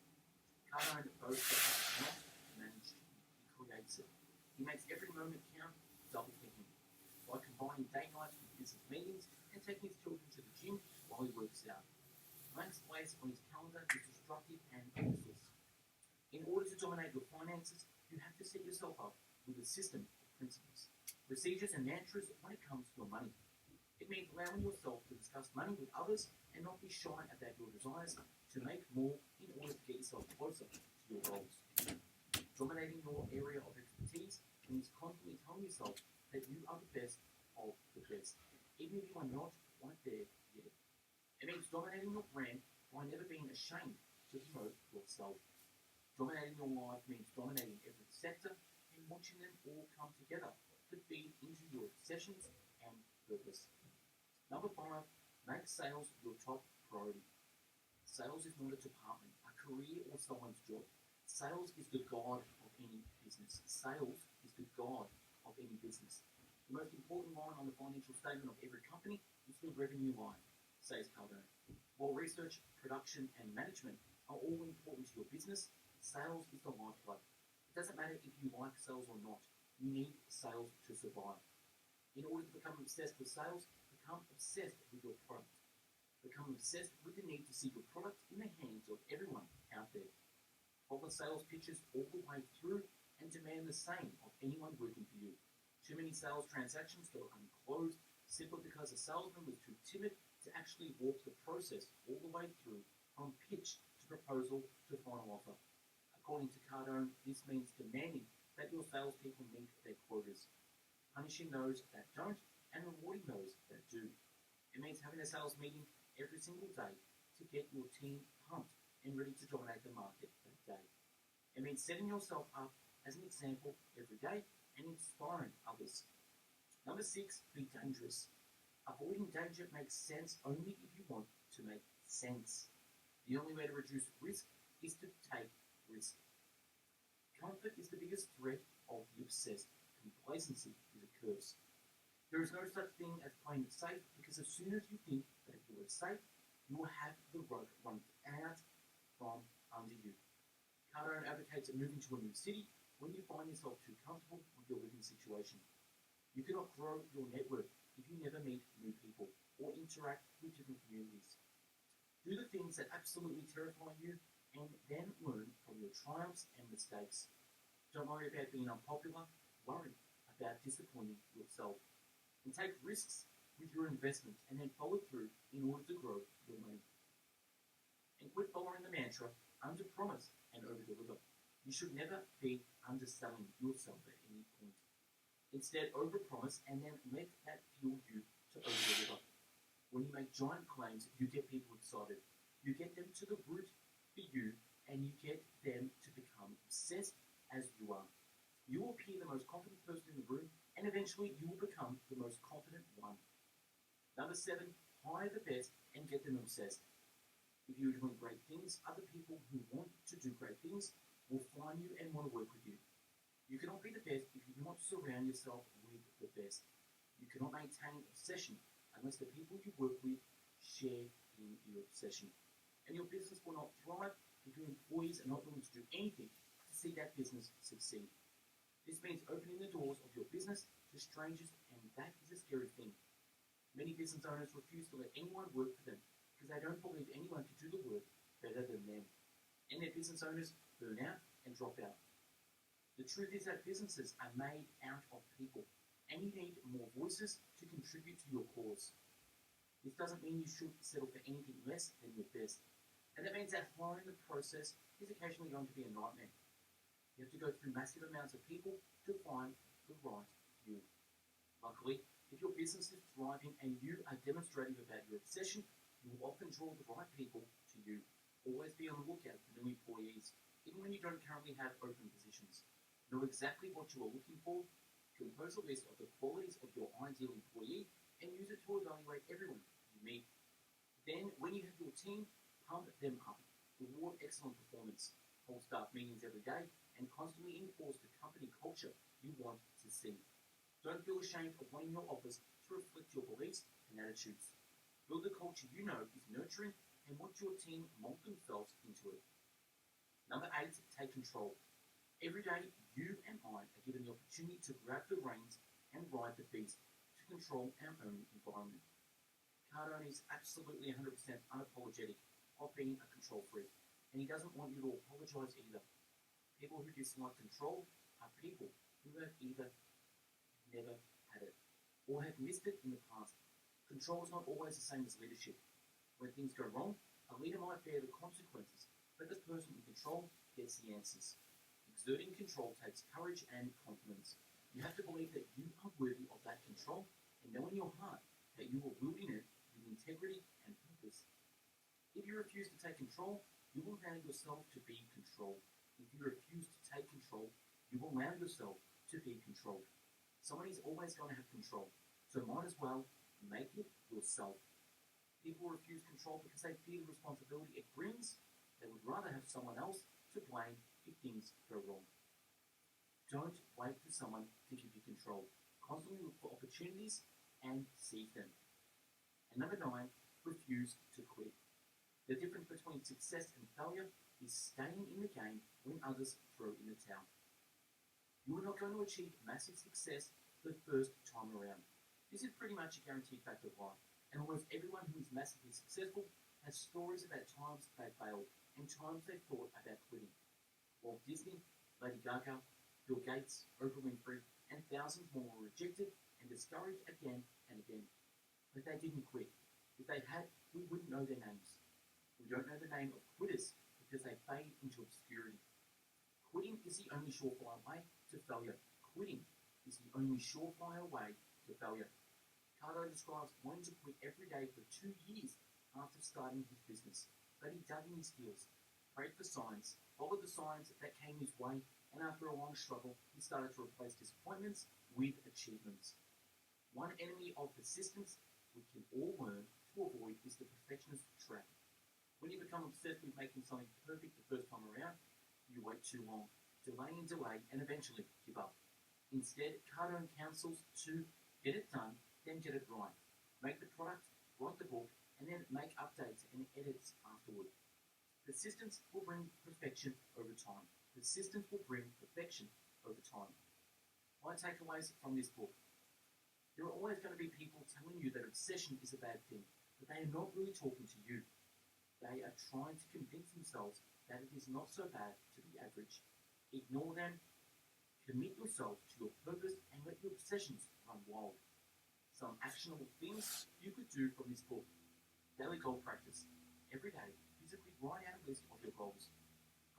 Cardone boasts that he does not manage it, he creates it. He makes every moment count, double thinking. By combining day nights with business meetings and taking his children to the gym while he works out. Blank space on his calendar is destructive and useless. In order to dominate your finances, you have to set yourself up with a system of principles, procedures and mantras when it comes to your money. It means allowing yourself to discuss money with others and not be shy about your desires to make more in order to get yourself closer to your goals. Dominating your area of expertise means constantly telling yourself that you are the best of the best, even if you are not quite there yet. It means dominating your brand by never being ashamed to promote yourself. Dominating your life means dominating every sector and watching them all come together to feed into your obsessions and purpose. Number 5, make sales your top priority. Sales is not a department, a career, or someone's job. Sales is the god of any business. Sales is the god of any business. The most important line on the financial statement of every company is the revenue line, says Cardone. While research, production, and management are all important to your business, sales is the lifeblood. It doesn't matter if you like sales or not. You need sales to survive. In order to become obsessed with sales, become obsessed with your product. Become obsessed with the need to see your product in the hands of everyone out there. Follow sales pitches all the way through and demand the same of anyone working for you. Too many sales transactions go unclosed simply because the salesman was too timid to actually walk the process all the way through from pitch to proposal to final offer. According to Cardone, this means demanding that your salespeople meet their quotas, punishing those that don't, and rewarding those that do. It means having a sales meeting every single day to get your team pumped and ready to dominate the market that day. It means setting yourself up as an example every day and inspiring others. Number 6, be dangerous. Avoiding danger makes sense only if you want to make sense. The only way to reduce risk is to take risk. Comfort is the biggest threat of the obsessed. Complacency is a curse. There is no such thing as playing it safe because as soon as you think that you are safe, you will have the rug run out from under you. Cardone advocates moving to a new city when you find yourself too comfortable with your living situation. You cannot grow your network if you never meet new people or interact with different communities. Do the things that absolutely terrify you and then learn from your triumphs and mistakes. Don't worry about being unpopular, worry about disappointing yourself. And take risks with your investment and then follow through in order to grow your money. And quit following the mantra, under promise and over deliver. You should never be underselling yourself at any point. Instead, over promise and then let that fuel you to over deliver. When you make giant claims, you get people excited. You get them to the root for you and you get them to become obsessed as you are. You will appear the most confident person in the room and eventually you will become the most confident one. Number 7, hire the best and get them obsessed. If you're doing great things, other people who want to do great things will find you and want to work with you. You cannot be the best if you do not surround yourself with the best. You cannot maintain obsession unless the people you work with share in your obsession. And your business will not thrive if your employees are not willing to do anything to see that business succeed. This means opening the doors of your business to strangers, and that is a scary thing. Many business owners refuse to let anyone work for them because they don't believe anyone can do the work better than them. And their business owners burn out and drop out. The truth is that businesses are made out of people, and you need more voices to contribute to your cause. This doesn't mean you should settle for anything less than your best. And that means that hiring the process is occasionally going to be a nightmare. You have to go through massive amounts of people to find the right you. Luckily, if your business is thriving and you are demonstrative about your obsession, you will often draw the right people to you. Always be on the lookout for new employees, even when you don't currently have open positions. Know exactly what you are looking for, compose a list of the qualities of your ideal employee, and use it to evaluate everyone you meet. Then, when you have your team, pump them up. Reward excellent performance. Hold staff meetings every day, and constantly enforce the company culture you want to see. Don't feel ashamed of wanting your office to reflect your beliefs and attitudes. Build a culture you know is nurturing and watch your team mold themselves into it. Number 8, take control. Every day, you and I are given the opportunity to grab the reins and ride the beast to control our own environment. Cardone is absolutely 100% unapologetic of being a control freak, and he doesn't want you to apologize either. People who dislike control are people who have either never had it or have missed it in the past. Control is not always the same as leadership. When things go wrong, a leader might bear the consequences, but the person in control gets the answers. Exerting control takes courage and confidence. You have to believe that you are worthy of that control and know in your heart that you are wielding it with integrity and purpose. If you refuse to take control, you will allow yourself to be controlled. If you refuse to take control, you will allow yourself to be controlled. Someone is always going to have control, so might as well make it yourself. People refuse control because they fear the responsibility it brings. They would rather have someone else to blame if things go wrong. Don't wait for someone to give you control. Constantly look for opportunities and seize them. And number 9, refuse to quit. The difference between success and failure is staying in the game when others throw in the towel. You are not going to achieve massive success the first time around. This is pretty much a guaranteed fact of life, and almost everyone who is massively successful has stories about times they failed and times they thought about quitting. Walt Disney, Lady Gaga, Bill Gates, Oprah Winfrey, and thousands more were rejected and discouraged again and again. But they didn't quit. If they had, we wouldn't know their names. We don't know the name of quitters because they fade into obscurity. Quitting is the only surefire way to failure. Quitting is the only surefire way to failure. Cardo describes wanting to quit every day for 2 years after starting his business, but he dug in his heels, prayed for signs, followed the signs that came his way, and after a long struggle, he started to replace disappointments with achievements. One enemy of persistence we can all learn to avoid is the perfectionist trap. When you become obsessed with making something perfect the first time around, you wait too long, delay and delay, and eventually give up. Instead, Cardone counsels to get it done, then get it right. Make the product, write the book, and then make updates and edits afterward. Persistence will bring perfection over time. Persistence will bring perfection over time. My takeaways from this book. There are always going to be people telling you that obsession is a bad thing, but they are not really talking to you. They are trying to convince themselves that it is not so bad to be average. Ignore them, commit yourself to your purpose, and let your obsessions run wild. Some actionable things you could do from this book. Daily goal practice. Every day, physically write out a list of your goals.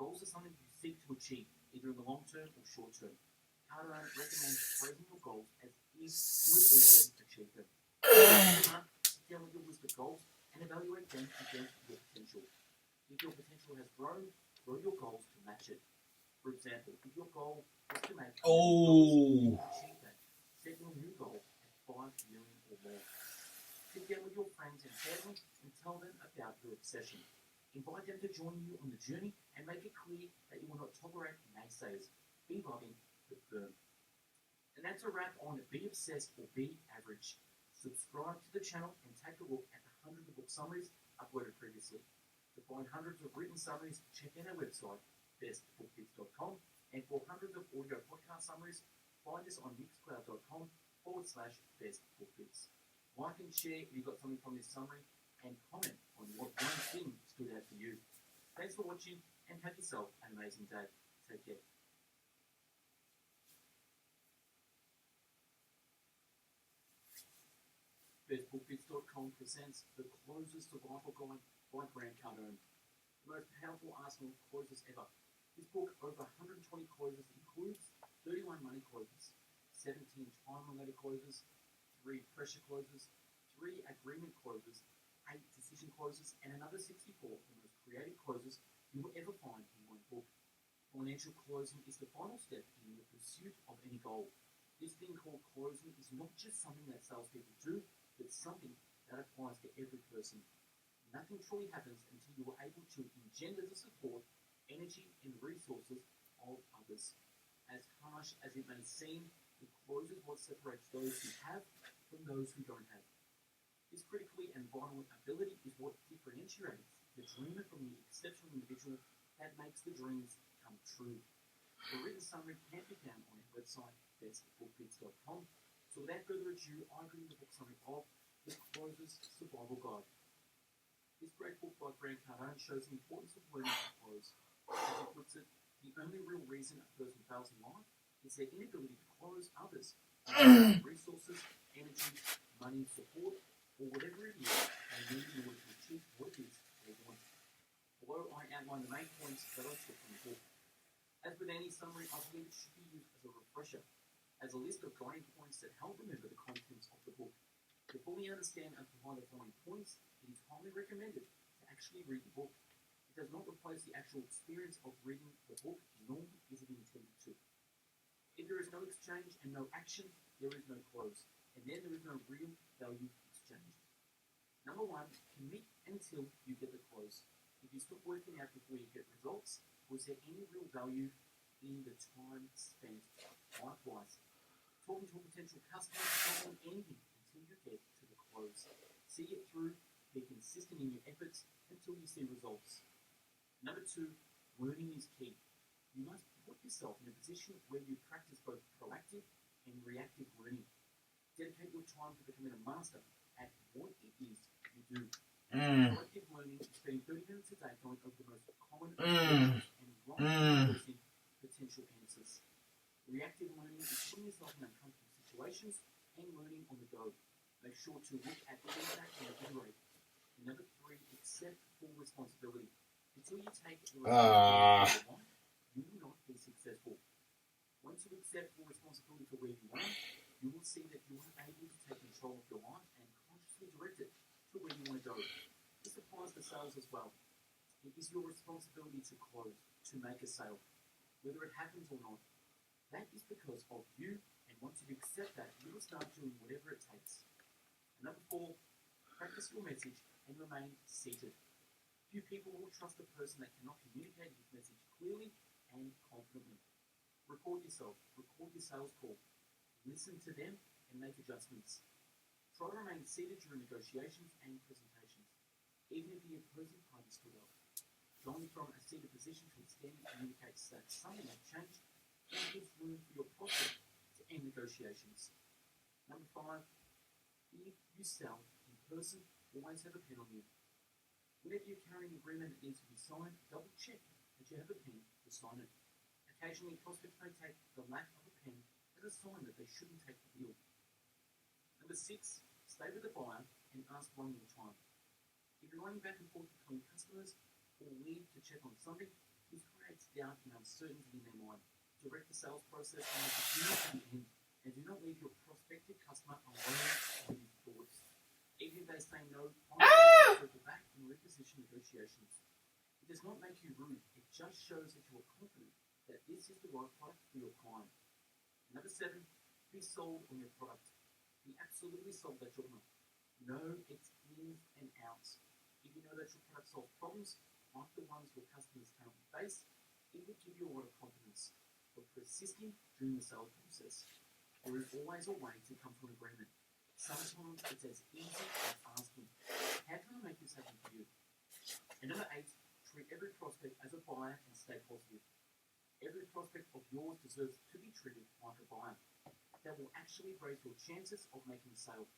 Goals are something you seek to achieve, either in the long term or short term. Cardone recommends phrasing your goals as if you had already achieved them. Sit down with your list of goals and evaluate them against your potential. If your potential has grown, grow your goals to match it. For example, if your goal is to make $1 million, achieve that. Set your new goal at $5 million or more. Sit down with your friends and family and tell them about your obsession. Invite them to join you on the journey and make it clear that you will not tolerate naysayers. Be loving, but firm. And that's a wrap on Be Obsessed or Be Average. Subscribe to the channel and take a look at the hundreds of book summaries uploaded previously. To find hundreds of written summaries, check in our website, bestbookbits.com, and for hundreds of audio podcast summaries, find us on mixcloud.com/bestbookbits. Like and share if you got something from this summary, and comment on what one thing stood out for you. Thanks for watching, and have yourself an amazing day. Take care. BestBookBits.com presents The Closer Survival Guide by Grant Cardone, the most powerful arsenal of closers ever. This book, over 120 closers, includes 31 money closers, 17 time-related closers, 3 pressure closers, 3 agreement closers, 8 decision closers, and another 64 of the most creative closers you will ever find in one book. Financial closing is the final step in the pursuit of any goal. This thing called closing is not just something that salespeople do, but something that applies to every person. Nothing truly happens until you are able to engender the support, energy, and resources of others. As harsh as it may seem, the close is what separates those who have from those who don't have. This critically and vital ability is what differentiates the dreamer from the exceptional individual that makes the dreams come true. The written summary can be found on our website, bestbookbits.com. So without further ado, I bring the book summary of The Closer's Survival Guide. This great book by Grant Cardone shows the importance of learning to close. As he puts it, the only real reason a person fails in life is their inability to close others. Resources, energy, money, support, or whatever it is they need in order to achieve what it is they want. Below, I outline the main points that I took from the book. As with any summary, I believe it should be used as a refresher, as a list of guiding points that help remember the contents of the book. To fully understand and apply the following points, it is highly recommended to actually read the book. It does not replace the actual experience of reading the book, nor is it intended to. If there is no exchange and no action, there is no close, and then there is no real value exchanged. Number 1, commit until you get the close. If you stop working out before you get results, was there any real value in the time spent? Likewise, talking to a potential customer is not on anything until you get to the close. See it through, be consistent in your efforts until you see results. Number 2, learning is key. You must put yourself in a position where you practice both proactive and reactive learning. Dedicate your time to becoming a master at what it is you do. Proactive learning is spending 30 minutes a day going over the most common and wrong potential answers. Reactive learning is putting yourself in uncomfortable situations and learning on the go. Make sure to look at feedback and iterate. And number 3, accept full responsibility. Until you take the responsibility for your life, you will not be successful. Once you accept full responsibility for where you are, you will see that you are able to take control of your life and consciously direct it to where you want to go. This applies to sales as well. It is your responsibility to close, to make a sale, whether it happens or not. That is because of you, and once you accept that, you will start doing whatever it takes. And number 4, practice your message and remain seated. Few people will trust a person that cannot communicate his message clearly and confidently. Record yourself, record your sales call, listen to them and make adjustments. Try to remain seated during negotiations and presentations, even if the opposing party stood up. Going from a seated position to a standing communicates that something has changed and gives room for your prospect to end negotiations. Number 5, if you sell in person, always have a pen on you. Whenever you're carrying an agreement that needs to be signed, double check that you have a pen to sign it. Occasionally, prospects may take the lack of a pen as a sign that they shouldn't take the deal. Number 6, stay with the buyer and ask one more time. If you're running back and forth between customers or leave to check on something, this creates doubt and uncertainty in their mind. Direct the sales process from the beginning to the end, and do not leave your prospective customer alone with his thoughts. Even if they say no, circle back and reposition negotiations. It does not make you rude, it just shows that you are confident that this is the right product for your client. Number 7, be sold on your product. Be absolutely sold that you're not. Know its ins and outs. If you know that your product solves problems like the ones your customers currently face, it will give you a lot of confidence. But persisting during the sales process, there is always a way to come to an agreement. Sometimes it's as easy as asking, how can I make this happen for you? And number 8, treat every prospect as a buyer and stay positive. Every prospect of yours deserves to be treated like a buyer. That will actually raise your chances of making a sale.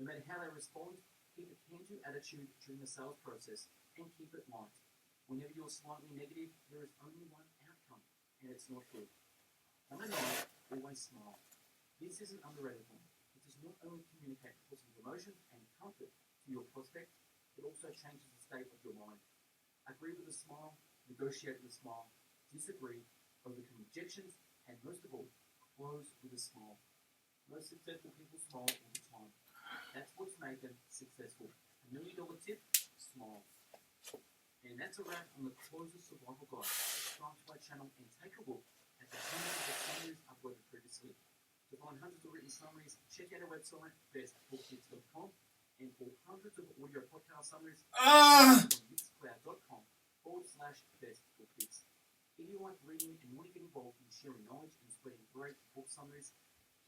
No matter how they respond, keep a can-do attitude during the sales process and keep it light. Whenever you're slightly negative, there is only one outcome, and it's not good. Number 9, always smile. This is an underrated one. It does not only communicate positive emotion and comfort to your prospect, it also changes the state of your mind. Agree with a smile, negotiate with a smile, disagree, overcome objections, and most of all, close with a smile. Most successful people smile all the time. That's what's made them successful. $1 million tip, smile. And that's a wrap on the Closer Survival Guide. Subscribe to our channel and take a look at the hundreds of summaries uploaded previously. To find hundreds of written summaries, check out our website, bestbooktips.com, and for hundreds of audio podcast summaries, on mixcloud.com/bestbooktips. If you like reading and want to get involved in sharing knowledge and spreading great book summaries,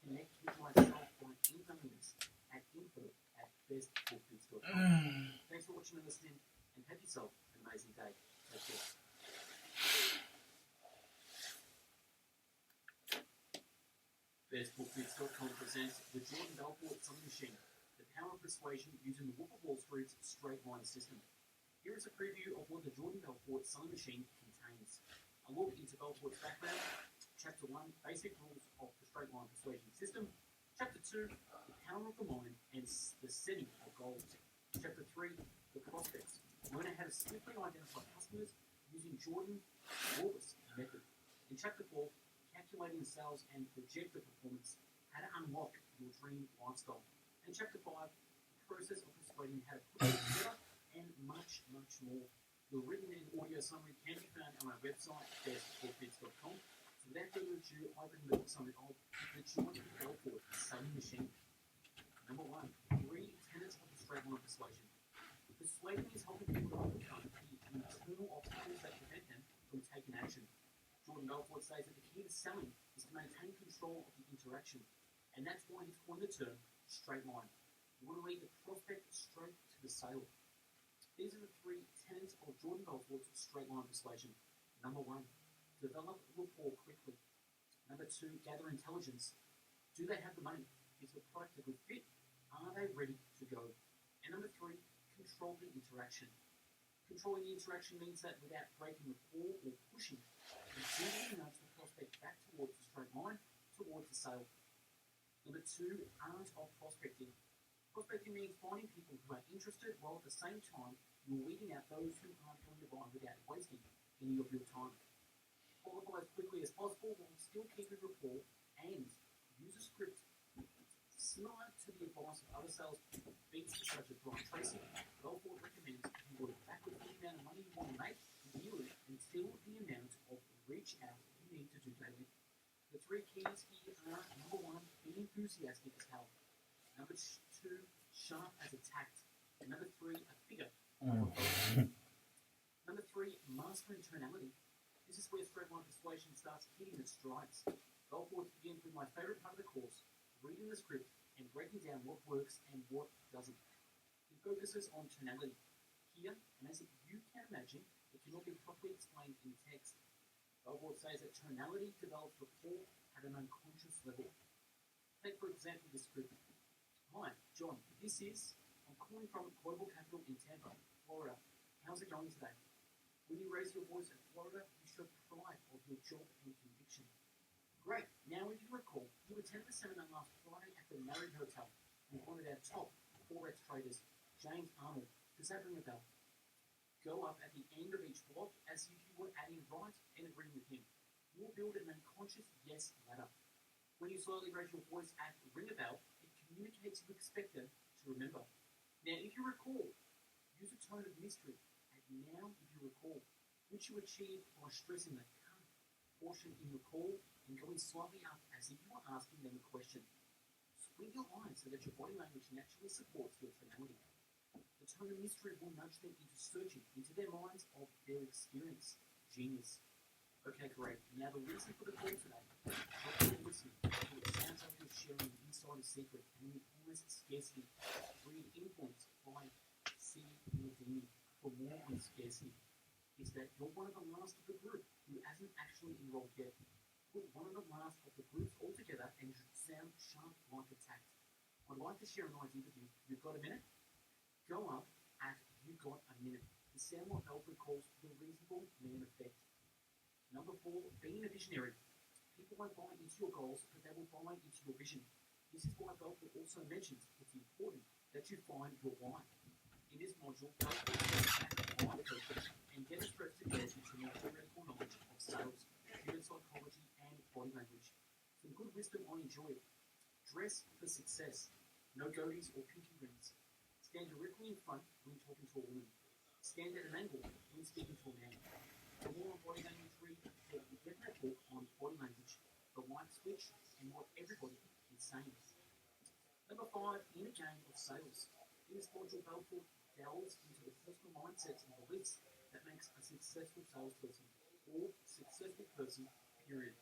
connect with myself by emailing us at info@bestbooktips.com. Thanks for watching and listening, and have yourself an amazing day. Take care. BestBookBits.com presents the Jordan Belfort Selling Machine, the power of persuasion using the Wolf of Wall Street's straight line system. Here is a preview of what the Jordan Belfort Selling Machine contains. A look into Belfort's background. Chapter 1, Basic Rules of the Straight Line Persuasion System. Chapter 2, The Power of the Mind and the Setting of Goals. Chapter 3, The Prospects. Learn how to swiftly identify customers using Jordan Belfort's method. In Chapter 4, Calculating sales and projected performance, how to unlock your dream lifestyle. And Chapter 5, the process of persuading, how to put it together, and much, much more. The written and audio summary can be found on our website, bestbooktips.com. So without further ado, I bring the book summary of the Jordan Belfort Selling Machine. Number 1, 3 tenets of the straight line persuasion. Persuading is helping people to overcome the internal obstacles that prevent them from taking action. Jordan Belfort says that the key to selling is to maintain control of the interaction, and that's why he's coined the term straight line. You want to lead the prospect straight to the sale. These are the 3 tenets of Jordan Belfort's straight line persuasion. Number 1, develop rapport quickly. Number 2, gather intelligence. Do they have the money? Is the product a good fit? Are they ready to go? And number 3, control the interaction. Controlling the interaction means that without breaking rapport or pushing, you gently nudge the prospect back towards the straight line to towards the sale. Number 2, art of prospecting. Prospecting means finding people who are interested while at the same time you're weeding out those who aren't going to buy without wasting any of your time. Qualify as quickly as possible while still keeping rapport and use a script similar to the advice of other sales beats such as Brian Tracy. Bellford recommends you work backwards the amount of money you want to make yearly until the amount of reach out you need to do daily. The 3 keys here are: number 1, be enthusiastic as hell. Number 2, sharp as a tact. And number 3, a figure. Number 3, mastering tonality. This is where Threadline persuasion starts hitting its strides. Bellford begins with my favourite part of the course, reading the script and breaking down what works and what doesn't. He focuses on tonality. Here, and as you can imagine, it cannot be properly explained in text. Bellford says that tonality develops rapport at an unconscious level. Take, for example, the script. Hi, John, I'm calling from Global Capital in Tampa, Florida. How's it going today? When you raise your voice in Florida, you show pride of your job and conviction. Great. Now, if you recall, you attended the seminar last Friday at the Marriott Hotel with one of our top Forex traders, James Arnold. Does that ring a bell? Go up at the end of each block as if you were adding right and agreeing with him. You will build an unconscious yes ladder. When you slowly raise your voice at ring a bell, it communicates you expect them to remember. Now, if you recall, use a tone of mystery. And now, if you recall, which you achieve by stressing the current portion in your call and going slightly up as if you were asking them a question. Squint your eyes so that your body language naturally supports your tonality. The tone of mystery will nudge them into searching into their minds of their experience. Genius. Okay, great. Now the reason for the call today. Help you listen. It sounds like you're sharing an insider secret and an almost scarcity. Read influence by C. Maldini for more on scarcity. Is that you're one of the last of the group who hasn't actually enrolled yet. Put one of the last of the groups all together and sound sharp like a tact. I'd like to share an idea with you. You've got a minute? Go up at you got a minute. The sound what Alfred calls the reasonable man effect. Number 4, being a visionary. People won't buy into your goals, but they will buy into your vision. This is why Belfort also mentions it's important that you find your why. In this module, Belfort why coaching and demonstrates the ability to more theoretical knowledge of sales, human psychology, and body language. Some good wisdom I enjoy. Dress for success. No goatees or pinky rings. Stand directly in front when talking to a woman. Stand at an angle when speaking to a man. For more on body language, read the definite book on body language, the light switch, and what everybody is saying. Number 5, in a game of sales. In this module, Belfort delves into the personal mindsets and beliefs that makes a successful salesperson or successful person, period.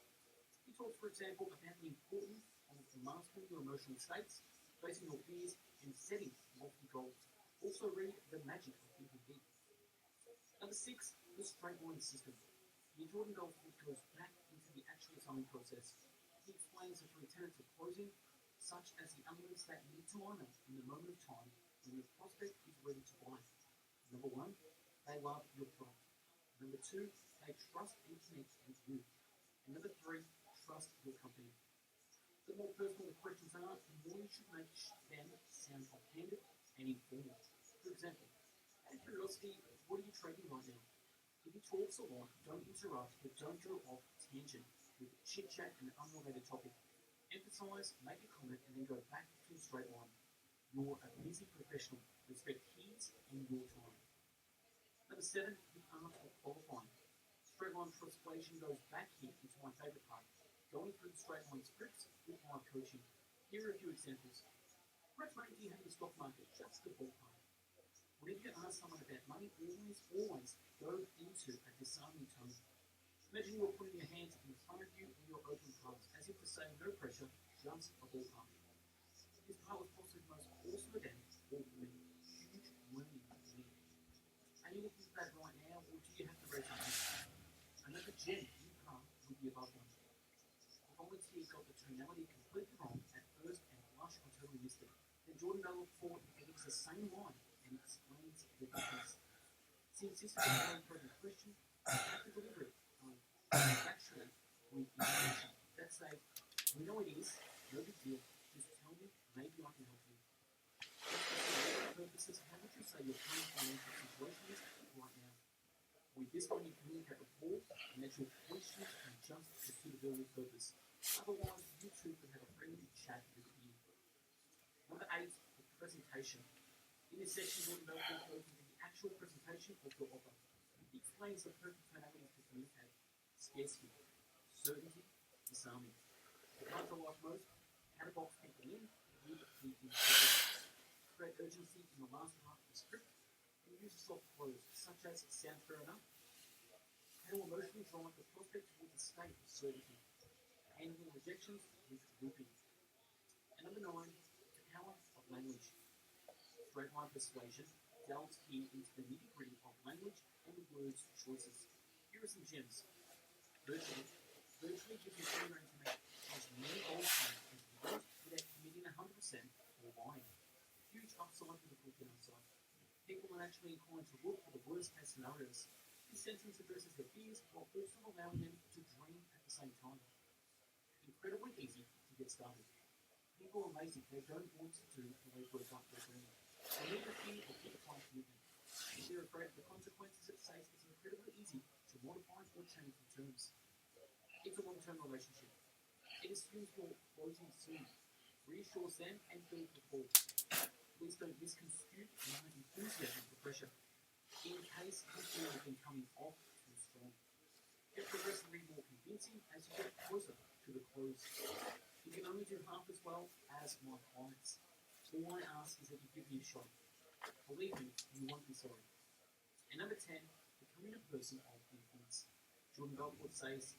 He talks, for example, about the importance of mastering your emotional states, facing your fears, and setting lofty goals. Also read The Magic of Thinking Big. Number 6, the straight line system. The Jordan Belfort goes back into the actual selling process. He explains the 3 tenets of closing, such as the elements that need to line up in the moment of time when your prospect is ready to buy. Number 1, they love your product. Number 2, they trust and connect with you. And number 3, trust your company. The more personal the questions are, the more you should make them sound offhanded and informal. For example, out of curiosity, what are you trading right now? If he talks a lot, don't interrupt, but don't go off tangent with chit-chat and unrelated topic. Emphasize, make a comment, and then go back to the straight line. You're a busy professional. Respect his and your time. Number 7, the art of qualifying. Straight line persuasion goes back here into my favourite part. Going through the straight line scripts with live coaching. Here are a few examples. How much money do you have in the stock market? Just the ballpark. Whenever you ask someone about money, always go into a disarming tone. Imagine you're putting your hands in front of you in your open palms, as if to say, no pressure, just a ballpark. This part was possibly the most awesome event for me. Huge learning for me. Are you looking for that right now, or do you have to raise your hand? Another gem you can't with the above one. The volunteer got the tonality completely wrong at first and blush I totally missed it. Then Jordan Belfort gives the same line and explains the difference. Since this is a very important question, you have to deliver it actually with information. Let's say, We know it is. No big deal. Just tell me. Maybe I can help you. For purposes, how would you say your current financial situation is right now? With this one, you communicate rapport and that your questions can adjust to suitability purpose. Otherwise, you two could have a friendly chat with you. Number 8, the presentation. In this section, you'll develop your the actual presentation of your offer. It explains the perfect tonalities to communicate. Scarcity, certainty, disarming. The ones I like most, how to box people in with the integrity. Create urgency in the last part of the script and use a soft close, such as sounds fair enough. How to emotionally drive the prospect towards a state of certainty. Handling rejections with looping. And number 9, the power of language. Straight line persuasion delves here into the nitty-gritty of language and the words choices. Here are some gems. Virtually gives you free rein to make as many bold claims as you want without committing 100% or lying. Huge upside with a good downside. People are naturally inclined to look for the worst case scenarios. This sentence addresses their fears while also allowing them to dream at the same time. Incredibly easy to get started. People are lazy, they don't want to do the legwork up their dream. They need the fear of full-time commitment. If they're afraid of the consequences, it says it's incredibly easy to modify or change the terms. It's a long-term relationship. It assumes you're closing soon, reassures them, and builds rapport. Please don't misconstrue my enthusiasm for pressure. In case you feel you've been coming off too strong, get progressively more convincing as you get closer to the close. You can only do half as well as my clients. All I ask is that you give me a shot. Believe me, you won't be sorry. And number 10, becoming a person of influence. Jordan Belfort says,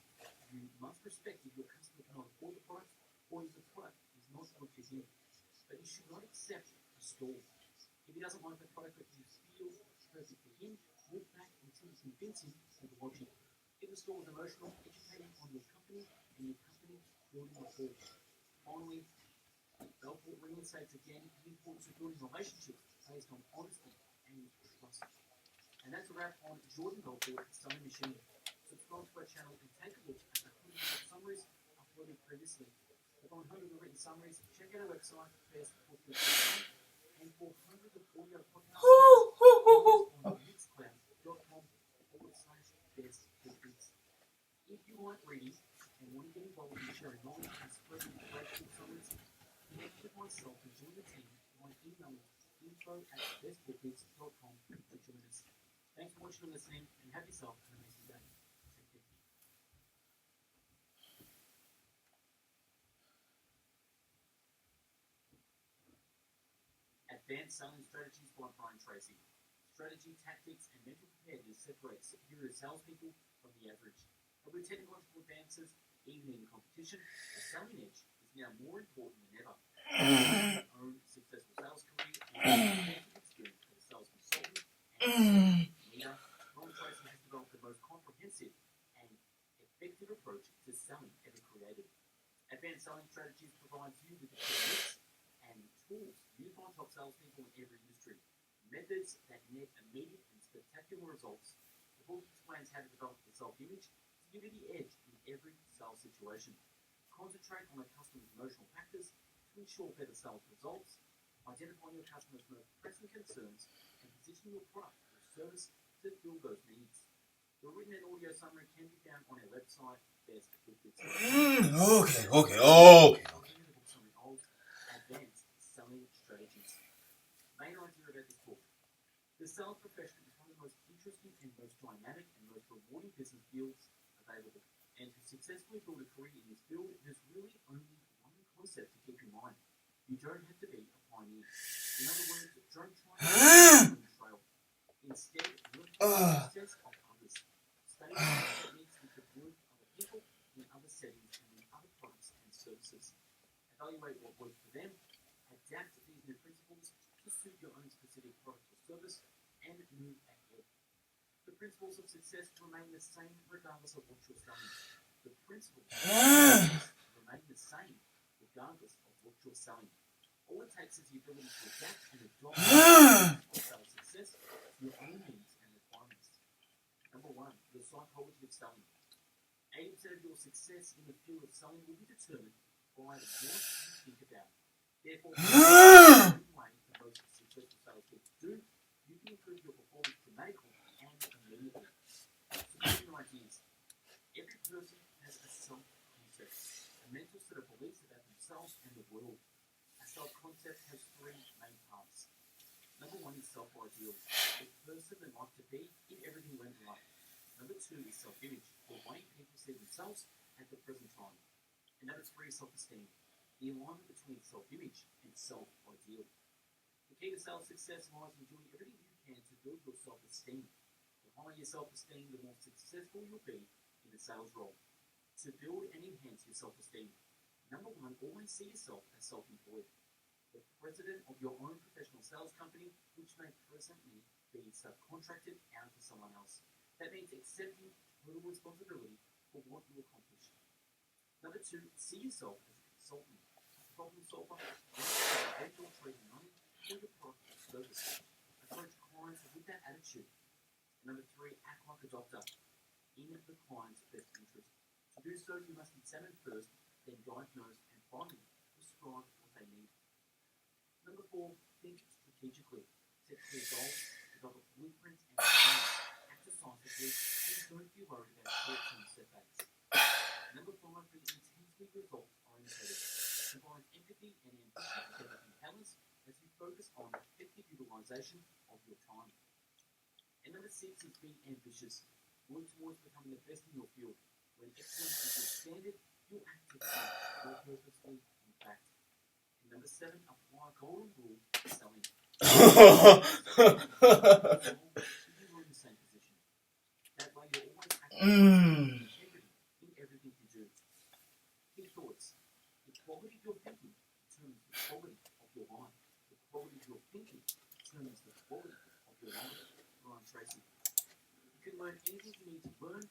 you must respect if your customer cannot afford the product or if the product is not good for him. But you should not accept a stall. If he doesn't like the product that you feel is perfect for him, walk back until you convince him with logic. If the store is emotional, educate him on your company and your company building rapport. Finally, Belfort reinstates again the importance of building relationships based on honesty and trust. And that's a wrap on Jordan Belfort, Sewing Machine. Subscribe to our channel and take a look at the 100 summaries uploaded previously. For 100 written summaries, check out our website, bestbookbits.com, and for hundreds of audio podcasts on mixcloud.com/bestbookbits. If you like reading and want to get involved in sharing knowledge and spreading great book summaries, connect with myself and join the team by emailing info@bestbookbits.com to join us. Thanks for watching and listening, and have yourself an amazing day. Take care. Advanced Selling Strategies by Brian Tracy. Strategy, tactics, and mental preparedness separate superior salespeople from the average. But with technological advances, even in competition, the selling edge is now more important than ever. Own successful sales career and experience as a sales consultant and leader, Brian Tracy has developed the most comprehensive and effective approach to selling ever created. Advanced Selling Strategies provides you with the techniques and tools used by top salespeople in every industry. Methods that net immediate and spectacular results. The book explains how to develop the self-image to give you the edge in every sales situation. Concentrate on a customer's emotional factors to ensure better sales results. Identify your customer's most pressing concerns and position your product or service to fill those needs. The written and audio summary can be found on our website, bestbookbits.com. Okay. Advanced Selling Strategies. Main idea about this book. The sales profession is one of the most interesting and most dynamic and most rewarding business fields available. And to successfully build a career in this field, there's really only one concept to keep in mind. You don't have to be a pioneer. In other words, don't try to follow the trail. Instead, look at the success of others. Study the techniques which have worked for other people in other settings and in other products and services. Evaluate what works for them. Adapt these new principles to suit your own specific product or service and move ahead. The principles of success remain the same regardless of what you're selling. The principles of success remain the same regardless of what you're selling. All it takes is the ability to adapt and adopt sales success to your own needs and requirements. Number 1, the psychology of selling. 80% of your success in the field of selling will be determined by what you think about. Therefore, the way the most successful salespeople do, you can improve your performance dramatically and immediately. So, the idea is every person has a self-concept, a mental set of beliefs about themselves and the world. A self-concept has three main parts. Number one is self-ideal, the person they like to be if everything went right. Number two is self-image, the way people see themselves at the present time. And number three is self-esteem, the alignment between self-image and self-ideal. The key to sales success lies in doing everything you can to build your self-esteem. The higher your self-esteem, the more successful you'll be in the sales role. To build and enhance your self-esteem, number one, always see yourself as self-employed. The president of your own professional sales company, which may presently be subcontracted out to someone else. That means accepting total responsibility for what you accomplish. Number two, see yourself as a consultant, a problem solver, and you're trading money for your product or service. Approach clients with that attitude. Number three, act like a doctor in the client's best interest. To do so, you must examine first, then diagnose, and finally prescribe what they need. Number four, think strategically. Set clear goals, develop blueprints and plans, act decisively, and don't be worried about short-term setbacks. Number five, be intensely result-oriented. Combine empathy and ambition together in balance as you focus on effective utilization of your time. And number six is be ambitious. Work towards becoming the best in your field. When excellence is your standard, you'll act differently, more purposefully, in fact. And number seven, apply golden rule to selling. You are in the same position. That way you're always acting with integrity in everything you do. Key thoughts. The quality of your thinking determines the quality of your life. The quality of your thinking determines the quality of your life. Brian Tracy. You can learn anything you need to learn